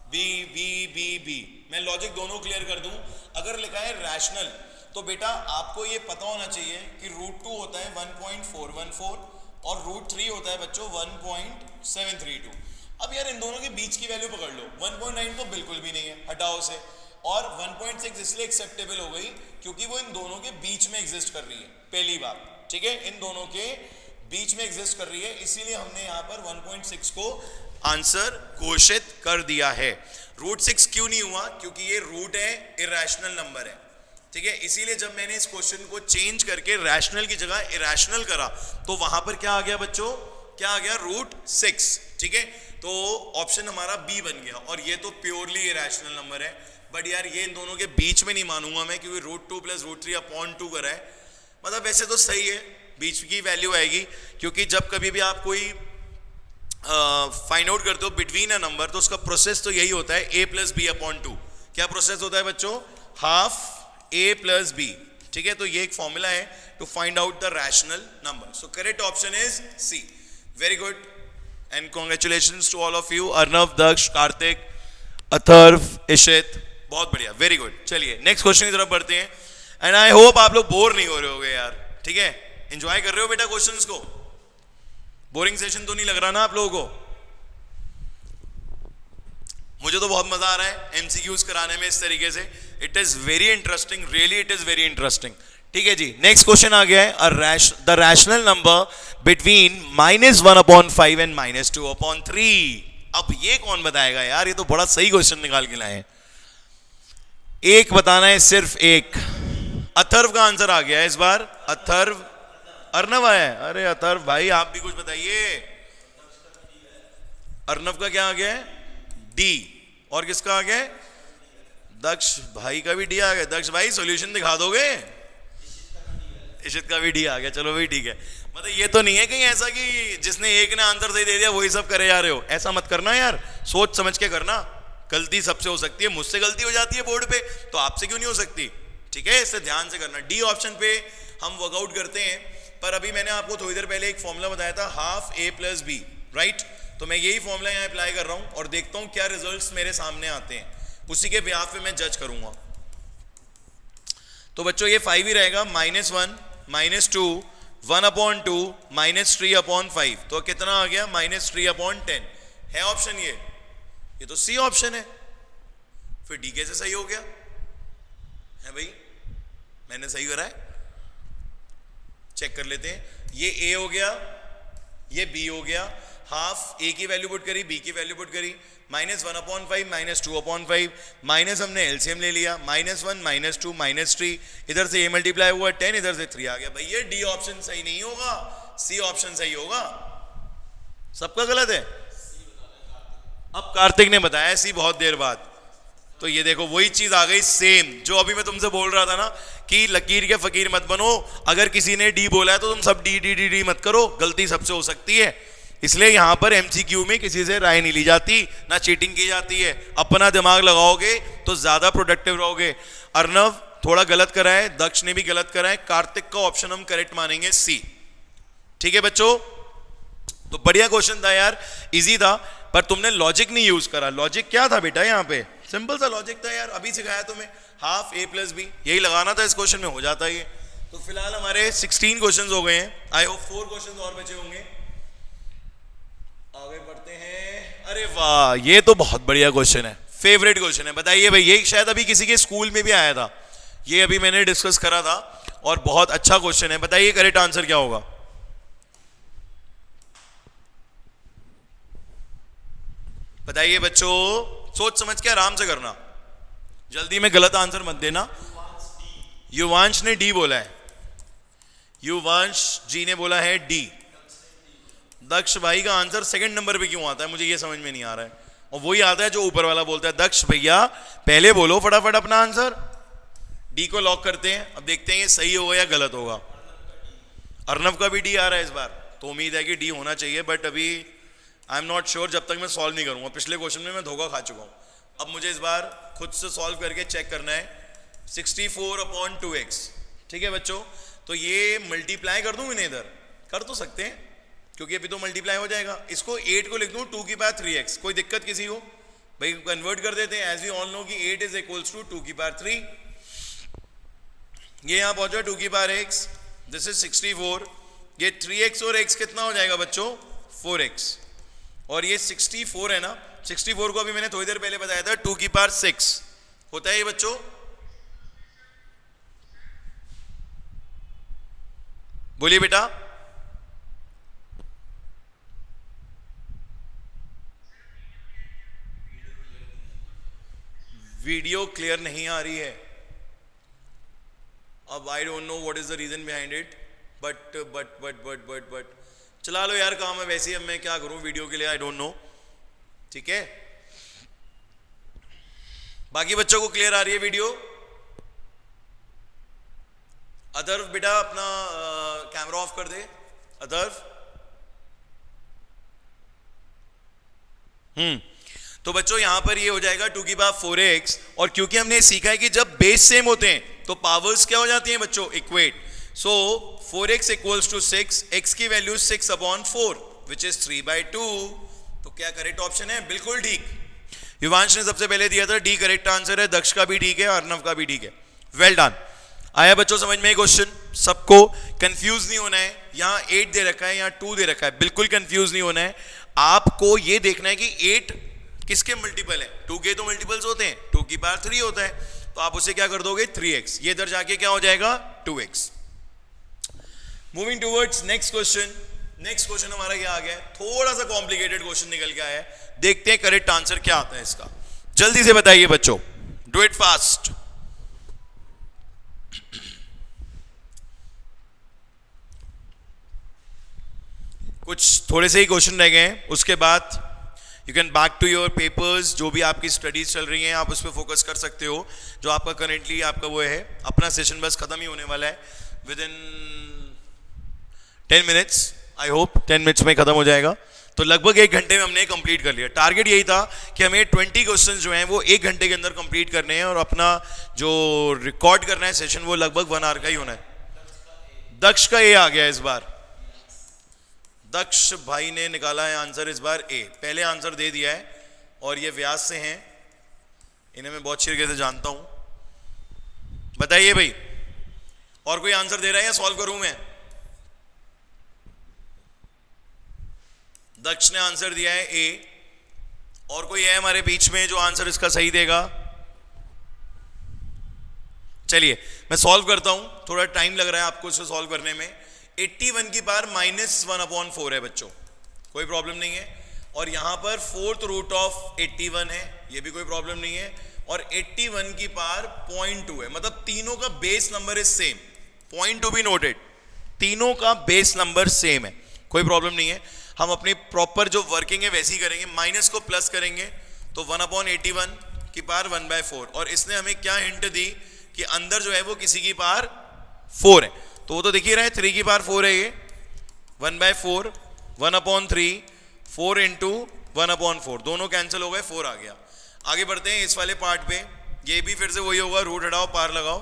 बी बी बी बी। मैं लॉजिक दोनों क्लियर कर दूं। अगर लिखा है रैशनल तो बेटा आपको ये पता होना चाहिए कि √2 होता है 1.414 और √3 होता है बच्चों 1.732। अब यार इन दोनों के बीच की वैल्यू पकड़ लो, 1.9 तो बिल्कुल भी नहीं है, हटाओ से, और 1.6 इसलिए एक्सेप्टेबल हो गई क्योंकि वो इन दोनों के बीच में एग्जिस्ट कर रही है, पहली बात, ठीक है, इन दोनों के बीच में एग्जिस्ट कर रही है, इसीलिए हमने यहां पर 1.6 को आंसर घोषित कर दिया है। √6 क्यों नहीं हुआ, क्योंकि ये रूट है, इरेशनल नंबर है, ठीक है, इसीलिए जब मैंने इस क्वेश्चन को चेंज करके रैशनल की जगह इरेशनल करा तो वहां पर क्या आ गया बच्चों, क्या आ गया, √6, ठीक है, तो ऑप्शन हमारा बी बन गया। और ये तो प्योरली इरेशनल नंबर है, बट यार ये इन दोनों के बीच में नहीं मानूंगा मैं, क्योंकि √2 + √3/2 करा है, मतलब वैसे तो सही है, बीच की वैल्यू आएगी, क्योंकि जब कभी भी आप कोई फाइंड आउट करते हो बिटवीन अ नंबर तो उसका प्रोसेस तो यही होता है a + b/2। क्या प्रोसेस होता है बच्चों, हाफ a + b, ठीक है, तो ये एक फॉर्मूला है to find out the rational number. So correct option is C. Very good and congratulations to all of you, Arnav, Daksh, Kartik, Atharv, Ishit, बहुत बढ़िया, वेरी गुड। चलिए नेक्स्ट क्वेश्चन की तरफ बढ़ते हैं, एंड आई होप आप लोग बोर नहीं हो रहे होगे यार, ठीक है, एंजॉय कर रहे हो बेटा क्वेश्चंस को, बोरिंग सेशन तो नहीं लग रहा ना आप लोगों को। मुझे तो बहुत मजा आ रहा है एमसीक्यूज कराने में इस तरीके से, it is very interesting, really it is very interesting, ठीक है जी। नेक्स्ट क्वेश्चन आ गया है, the rational number between -1/5 and -2/3। अब ये कौन बताएगा यार, ये तो बड़ा सही क्वेश्चन निकाल के लाए हैं। एक बताना है, सिर्फ एक। अथर्व का आंसर आ गया है इस बार, अथर्व, अर्नव आया है, अरे अथर्व भाई आप भी कुछ बताइए। अर्नव का क्या आ गया है, डी, और किसका आ गया है, दक्ष भाई का भी डी आ गया। दक्ष भाई सॉल्यूशन दिखा दोगे, इशित का भी डी आ गया, चलो भाई ठीक है। मतलब ये तो नहीं है कहीं ऐसा कि जिसने एक ने आंसर सही दे दिया वही सब करे जा रहे हो, ऐसा मत करना यार, सोच समझ के करना, गलती सबसे हो सकती है, मुझसे गलती हो जाती है बोर्ड पे तो आपसे क्यों नहीं हो सकती, ठीक है, इससे ध्यान से करना। डी ऑप्शन पे हम वर्कआउट करते हैं, पर अभी मैंने आपको थोड़ी देर पहले एक फॉर्मूला बताया था, हाफ a + b, राइट, तो मैं यही फॉर्मूला यहाँ अप्लाई कर रहा हूँ और देखता हूँ क्या रिजल्ट्स मेरे सामने आते हैं, उसी के बिहाफ पे मैं जज करूंगा। तो बच्चों ये 5 ही रहेगा, -1, -2, 1/2, -3/5, तो कितना आ गया, -3/10 है ऑप्शन ये तो सी ऑप्शन है, फिर डी कैसे सही हो गया है भाई, मैंने सही करा है, चेक कर लेते हैं। ये ए हो गया, ये बी हो गया, हाफ ए की वैल्यू पुट करी, बी की वैल्यू पुट करी, -1/5, -2/5, माइनस हमने एलसीएम ले लिया, -1, -2, -3, इधर से ए मल्टीप्लाई हुआ 10, इधर से 3 आ गया। भैया डी ऑप्शन सही नहीं होगा, सी ऑप्शन सही होगा, सबका गलत है। अब कार्तिक ने बताया सी बहुत देर बाद, तो ये देखो वही चीज आ गई सेम जो अभी मैं तुमसे बोल रहा था ना कि लकीर के फकीर मत बनो, अगर किसी ने डी बोला है तो तुम सब डी डी डी डी मत करो, गलती सबसे हो सकती है, इसलिए यहां पर एमसीक्यू में किसी से राय नहीं ली जाती, ना चीटिंग की जाती है, अपना दिमाग लगाओगे तो ज्यादा प्रोडक्टिव रहोगे। अर्नव थोड़ा गलत करा है, दक्ष ने भी गलत करा है, कार्तिक का ऑप्शन हम करेक्ट मानेंगे सी, ठीक है बच्चों। तो बढ़िया क्वेश्चन था यार, इजी था, पर तुमने लॉजिक नहीं यूज करा। लॉजिक क्या था बेटा, यहाँ पे सिंपल सा लॉजिक था यार, अभी सिखाया तुम्हें, हाफ a + b, यही लगाना था इस क्वेश्चन में, हो जाता है ये। तो फिलहाल हमारे 16 क्वेश्चंस हो गए हैं, आई होप 4 क्वेश्चंस और बचे होंगे। आगे बढ़ते हैं। अरे वाह, ये तो बहुत बढ़िया क्वेश्चन है, फेवरेट क्वेश्चन है। बताइए भाई, ये शायद अभी किसी के स्कूल में भी आया था, ये अभी मैंने डिस्कस करा था और बहुत अच्छा क्वेश्चन है। बताइए करेक्ट आंसर क्या होगा। बताइए बच्चों, सोच समझ के आराम से करना, जल्दी में गलत आंसर मत देना। युवांश ने डी बोला है, युवांश जी ने बोला है डी। दक्ष भाई का आंसर सेकंड नंबर पे क्यों आता है, मुझे ये समझ में नहीं आ रहा है, और वही आता है जो ऊपर वाला बोलता है। दक्ष भैया पहले बोलो फटाफट अपना आंसर, डी को लॉक करते हैं, अब देखते हैं ये सही होगा या गलत होगा। अर्नव का भी डी आ रहा है इस बार, तो उम्मीद है कि डी होना चाहिए, बट अभी आई एम नॉट श्योर जब तक मैं सॉल्व नहीं करूंगा। पिछले क्वेश्चन में मैं धोखा खा चुका हूं, अब मुझे इस बार खुद से सॉल्व करके चेक करना है। 64/2x, ठीक है बच्चों, तो ये मल्टीप्लाई कर दूं इन्हें, इधर कर तो सकते हैं क्योंकि अभी तो मल्टीप्लाई हो जाएगा। इसको 8 को लिख दूं 2 की पावर 3x, कोई दिक्कत किसी को? भाई कन्वर्ट कर देते हैं, एज वी ऑल नो कि 8 इज इक्वल्स टू 2 की पावर 3। ये यहां पहुंचा 2 की पावर x, दिस इज 64। ये 3x और x कितना हो जाएगा बच्चों? 4x। और ये 64 है ना, 64 को अभी मैंने थोड़ी देर पहले बताया था 2 की पावर 6 होता है ये बच्चों। बोलिए बेटा। वीडियो क्लियर नहीं आ रही है। अब I don't know what is the reason behind it, but चला लो यार, काम है वैसे ही, अब मैं क्या करूं वीडियो के लिए, आई डोंट नो। ठीक है, बाकी बच्चों को क्लियर आ रही है वीडियो? अदर्व बेटा अपना कैमरा ऑफ कर दे, अदर्व। तो बच्चों यहां पर ये हो जाएगा 2 की पावर 4x, और क्योंकि हमने सीखा है कि जब बेस सेम होते हैं तो पावर्स क्या हो जाती हैं बच्चों? Equate. So 4x equals to 6, x की वैल्यू 6/4 विच इज 3/2। तो क्या करेक्ट ऑप्शन है? बिल्कुल ठीक। युवांश ने सबसे पहले दिया था डी करेक्ट आंसर है, दक्ष का भी ठीक है, अर्नव का भी ठीक है। Well done. आया बच्चों समझ में क्वेश्चन? सबको कंफ्यूज नहीं होना है, यहां 8 दे रखा है, यहां 2 दे रखा है, बिल्कुल कंफ्यूज नहीं होना है। आपको यह देखना है कि 8 किसके मल्टीपल है? 2 के तो मल्टीपल्स होते हैं, 2 की पावर 3 होता है, तो आप उसे क्या कर दोगे? 3x। ये इधर जाके क्या हो जाएगा? 2x। Moving towards next question. Next question हमारा क्या आ गया है? थोड़ा सा कॉम्प्लिकेटेड क्वेश्चन निकल के आया है, देखते हैं करेक्ट आंसर क्या आता है इसका। जल्दी से बताइए बच्चों, डू इट फास्ट। कुछ थोड़े से ही क्वेश्चन रह गए हैं, उसके बाद you can back to your papers. जो भी आपकी स्टडीज चल रही हैं आप उस पर फोकस कर सकते हो। जो आपका करेंटली आपका वो है, अपना सेशन बस खत्म ही होने वाला है, with in 10 minutes, I hope 10 minutes में खत्म हो जाएगा। तो लगभग 1 घंटे में हमने कंप्लीट कर लिया। टारगेट यही था कि हमें 20 क्वेश्चन जो हैं वो 1 घंटे के अंदर कंप्लीट करने हैं, और अपना जो रिकॉर्ड करना है सेशन वो लगभग 1 आवर का ही होना है। दक्ष का ए आ गया इस बार, दक्ष भाई ने निकाला है आंसर इस बार ए। पहले आंसर दे दिया है, और ये व्यास से हैं, इन्हें मैं बहुत अच्छी तरीके से जानता हूं। बताइए भाई, और कोई आंसर दे रहा है या सॉल्व करूं मैं? दक्ष ने आंसर दिया है ए, और कोई है हमारे बीच में जो आंसर इसका सही देगा? चलिए मैं सॉल्व करता हूं, थोड़ा टाइम लग रहा है आपको इसे सॉल्व करने में। 81 की पावर -1/4 है बच्चों, कोई प्रॉब्लम नहीं है। और यहां पर 4th रूट ऑफ 81 है, ये भी कोई प्रॉब्लम नहीं है। और 81 की पावर 0.2 है, मतलब तीनों का बेस नंबर इज सेम। 0.2 भी नोटेड, तीनों का बेस नंबर सेम है, कोई प्रॉब्लम नहीं है। हम अपनी प्रॉपर जो वर्किंग है वैसी करेंगे, माइनस को प्लस करेंगे तो 1/81 की पावर 1/4। और इसने हमें क्या हिंट दी कि अंदर जो है वो किसी की पावर 4 है, तो वो तो दिख ही रहा है, 3 की पावर 4 है ये। 1/4, 1/3, 4 इंटू 1/4, दोनों कैंसिल हो गए, 4 आ गया। आगे बढ़ते हैं इस वाले पार्ट पे, ये भी फिर से वही होगा, रूट हटाओ पार लगाओ,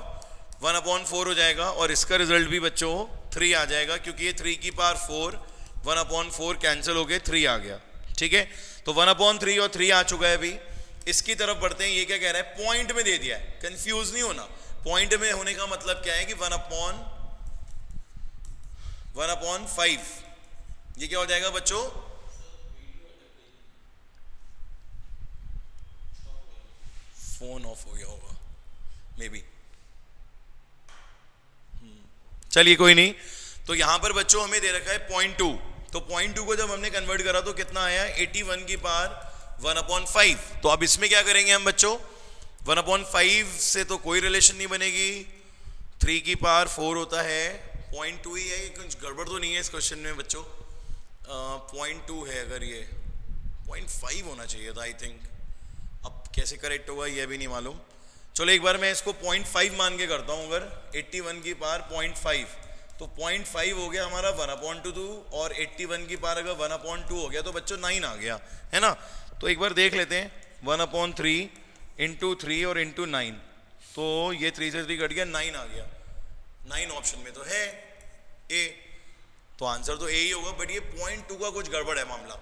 1/4 हो जाएगा, और इसका रिजल्ट भी बच्चों 3 आ जाएगा, क्योंकि ये 3 की पावर 4, 1/4 कैंसिल हो गए, 3 आ गया। ठीक है, तो 1/3 और 3 आ चुका है। अभी इसकी तरफ बढ़ते हैं। ये क्या कह रहा है? पॉइंट में दे दिया है, कंफ्यूज नहीं होना। पॉइंट में होने का मतलब क्या है कि 1/5, ये क्या हो जाएगा बच्चों? फोन ऑफ हो गया होगा मे बी, चलिए कोई नहीं। तो यहां पर बच्चों हमें दे रखा है 0.2, तो 0.2 को जब हमने कन्वर्ट करा तो कितना आया? 81 की पावर 1/5। तो अब इसमें क्या करेंगे हम बच्चों? 1/5 से तो कोई रिलेशन नहीं बनेगी, 3 की पावर 4 होता है, 0.2 ही है, कुछ गड़बड़ तो नहीं है इस क्वेश्चन में बच्चों। 0.2 है, अगर ये 0.5 होना चाहिए था आई थिंक, अब कैसे करेक्ट होगा ये भी नहीं मालूम। चलो एक बार मैं इसको 0.5 मान के करता हूं। अगर 81 की पावर 0.5, तो 0.5 हो गया हमारा 1/2 और 81 की पावर अगर 1/2 हो गया तो बच्चों 9 आ गया है ना। तो एक बार देख लेते हैं 1/3 इंटू 3 और इंटू 9, तो ये 3 से 3 कट गया 9 आ गया। 9 ऑप्शन में तो है ए, तो आंसर तो ए ही होगा। बट ये 0.2 का कुछ गड़बड़ है मामला,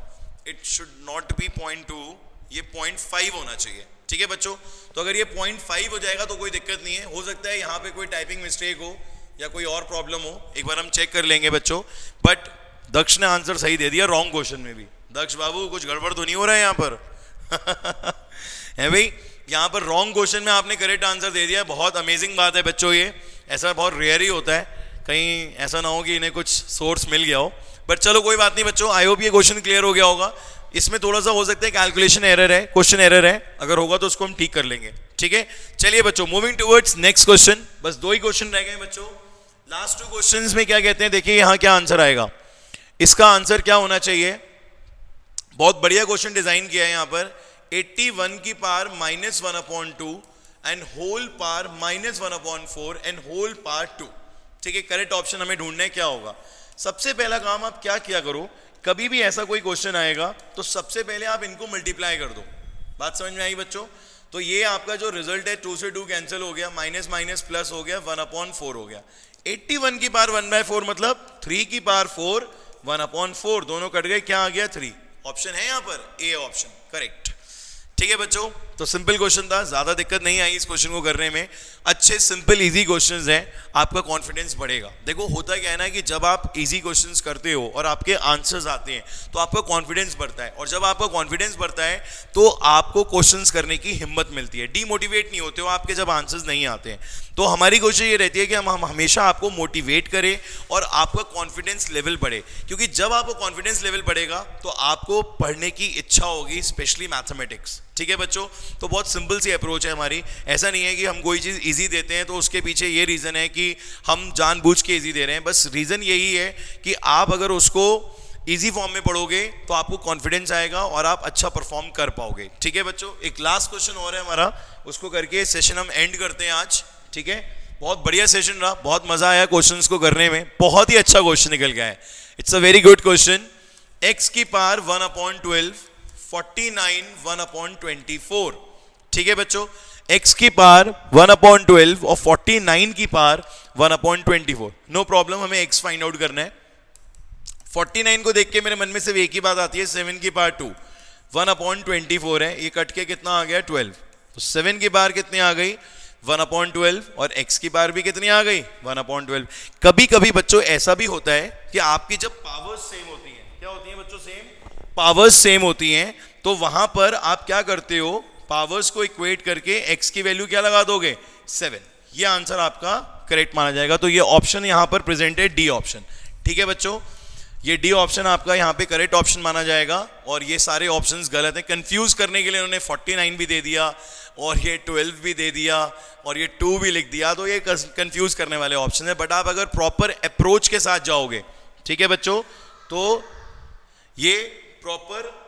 इट शुड नॉट बी 0.2, ये 0.5 होना चाहिए। ठीक है बच्चों, तो अगर ये 0.5 हो जाएगा तो कोई दिक्कत नहीं है। हो सकता है यहाँ पे कोई टाइपिंग मिस्टेक हो या कोई और प्रॉब्लम हो, एक बार हम चेक कर लेंगे बच्चों। बट दक्ष ने आंसर सही दे दिया रॉन्ग क्वेश्चन में भी। दक्ष बाबू कुछ गड़बड़ तो नहीं हो रहा है यहाँ पर है भाई, यहाँ पर रॉन्ग क्वेश्चन में आपने करेक्ट आंसर दे दिया। बहुत अमेजिंग बात है बच्चों, ये ऐसा बहुत रेयर ही होता है, कहीं ऐसा ना हो कि इन्हें कुछ सोर्स मिल गया हो। बट चलो कोई बात नहीं बच्चों, आई होप ये क्वेश्चन क्लियर हो गया होगा। इसमें थोड़ा सा हो सकता है कैलकुलेशन एरर है, क्वेश्चन एरर है, अगर होगा तो उसको हम ठीक कर लेंगे। ठीक है, चलिए बच्चों मूविंग टुवर्ड्स नेक्स्ट क्वेश्चन। बस 2 ही क्वेश्चन रह गए बच्चों। लास्ट 2 क्वेश्चंस में क्या कहते हैं, देखिए यहाँ क्या आंसर आएगा। इसका आंसर क्या होना चाहिए, बहुत बढ़िया क्वेश्चन डिजाइन किया है यहाँ पर। 81 की power -1/2 and whole power -1/4 and whole power 2। ठीक है, करेक्ट ऑप्शन हमें ढूंढना है क्या होगा। सबसे पहला काम आप क्या किया करो, कभी भी ऐसा कोई क्वेश्चन आएगा तो सबसे पहले आप इनको मल्टीप्लाई कर दो। बात समझ में आई बच्चों। तो ये आपका जो रिजल्ट है 2 से 2 कैंसिल हो गया, माइनस माइनस प्लस हो गया, 1/4 हो गया। 81 की पावर 1/4 मतलब 3 की पावर 4, 1/4 दोनों कट गए, क्या आ गया 3। ऑप्शन है यहाँ पर ए ऑप्शन करेक्ट। ठीक है बच्चों, तो सिंपल क्वेश्चन था, ज्यादा दिक्कत नहीं आई इस क्वेश्चन को करने में। अच्छे सिंपल इजी क्वेश्चंस हैं, आपका कॉन्फिडेंस बढ़ेगा। देखो होता क्या है ना कि जब आप इजी क्वेश्चंस करते हो और आपके आंसर्स आते हैं तो आपका कॉन्फिडेंस बढ़ता है, और जब आपका कॉन्फिडेंस बढ़ता है तो आपको क्वेश्चंस करने की हिम्मत मिलती है, डीमोटिवेट नहीं होते हो आपके जब आंसर्स नहीं आते हैं। तो हमारी कोशिश ये रहती है कि हम हमेशा आपको मोटिवेट करें और आपका कॉन्फिडेंस लेवल बढ़े, क्योंकि जब आपका कॉन्फिडेंस लेवल बढ़ेगा तो आपको पढ़ने की इच्छा होगी, स्पेशली मैथमेटिक्स। ठीक है बच्चों, तो बहुत सिंपल सी अप्रोच है हमारी। ऐसा नहीं है कि हम कोई चीज़ इजी देते हैं तो उसके पीछे ये रीज़न है कि हम जानबूझ के इजी दे रहे हैं। बस रीज़न यही है कि आप अगर उसको इजी फॉर्म में पढ़ोगे तो आपको कॉन्फिडेंस आएगा और आप अच्छा परफॉर्म कर पाओगे। ठीक है बच्चों, एक लास्ट क्वेश्चन और है हमारा, उसको करके सेशन हम एंड करते हैं आज। ठीक है, बहुत बढ़िया सेशन रहा, बहुत मजा आया क्वेश्चंस को करने में, बहुत ही अच्छा क्वेश्चन निकल गया है। It's a very good question. x की पावर 1/12, 49 1/24। ठीक है बच्चों, x की पावर 1/12 और 49 की पावर 1/24। नो प्रॉब्लम, हमें x फाइंड आउट करना है। 49 को देख के मेरे मन में सिर्फ एक ही बात आती है, 7 की पावर 2, 1/24 है, ये कट के कितना आ गया 12। तो 7 की पावर कितनी आ गई 1/12 और x की पावर भी कितनी आ गई 1/12। कभी कभी बच्चों ऐसा भी होता है कि आपकी जब पावर्स सेम होती हैं, क्या होती हैं बच्चों सेम, पावर्स सेम होती हैं, तो वहां पर आप क्या करते हो, पावर्स को इक्वेट करके x की वैल्यू क्या लगा दोगे 7। ये आंसर आपका करेक्ट माना जाएगा। तो ये ऑप्शन यहां पर प्रेजेंट है डी ऑप्शन। ठीक है बच्चों, ये डी ऑप्शन आपका यहाँ पे करेक्ट ऑप्शन माना जाएगा, और ये सारे ऑप्शंस गलत हैं। कंफ्यूज करने के लिए उन्होंने 49 भी दे दिया और ये 12 भी दे दिया और ये 2 भी लिख दिया, तो ये कंफ्यूज करने वाले ऑप्शन है। बट आप अगर प्रॉपर अप्रोच के साथ जाओगे, ठीक है बच्चों, तो ये प्रॉपर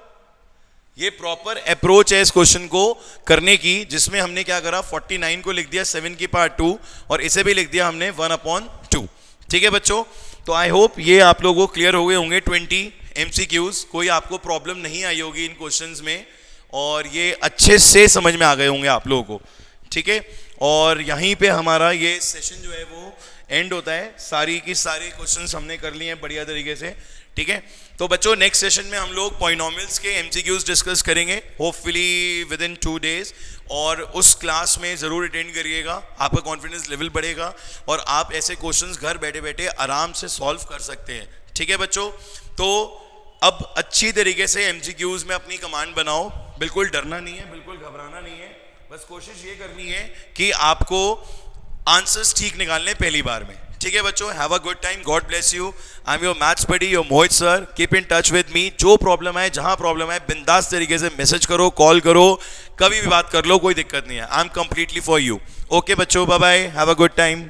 अप्रोच है इस क्वेश्चन को करने की, जिसमें हमने क्या करा 49 को लिख दिया 7 की पावर 2 और इसे भी लिख दिया हमने 1/2। ठीक है बच्चों, तो आई होप ये आप लोगों को क्लियर हो गए होंगे 20 MCQs, कोई आपको प्रॉब्लम नहीं आई होगी इन क्वेश्चंस में, और ये अच्छे से समझ में आ गए होंगे आप लोगों को। ठीक है, और यहीं पे हमारा ये सेशन जो है वो एंड होता है। सारी की सारी क्वेश्चंस हमने कर लिए हैं बढ़िया तरीके से। ठीक है, तो बच्चों नेक्स्ट सेशन में हम लोग पॉलिनोमियल्स के MCQs डिस्कस करेंगे, होपफुली विद इन 2 days, और उस क्लास में ज़रूर अटेंड करिएगा, आपका कॉन्फिडेंस लेवल बढ़ेगा और आप ऐसे क्वेश्चंस घर बैठे बैठे आराम से सॉल्व कर सकते हैं। ठीक है बच्चों, तो अब अच्छी तरीके से MCQs में अपनी कमांड बनाओ, बिल्कुल डरना नहीं है, बिल्कुल घबराना नहीं है, बस कोशिश ये करनी है कि आपको आंसर्स ठीक निकालने पहली बार में। ठीक है बच्चों, have a good time, God bless you. I am your maths buddy, your Mohit sir. Keep in touch with me. जो प्रॉब्लम है, जहां प्रॉब्लम है, बिंदास तरीके से मैसेज करो, कॉल करो, कभी भी बात कर लो, कोई दिक्कत नहीं है। I am completely for you. Okay बच्चों, bye bye, have a good time.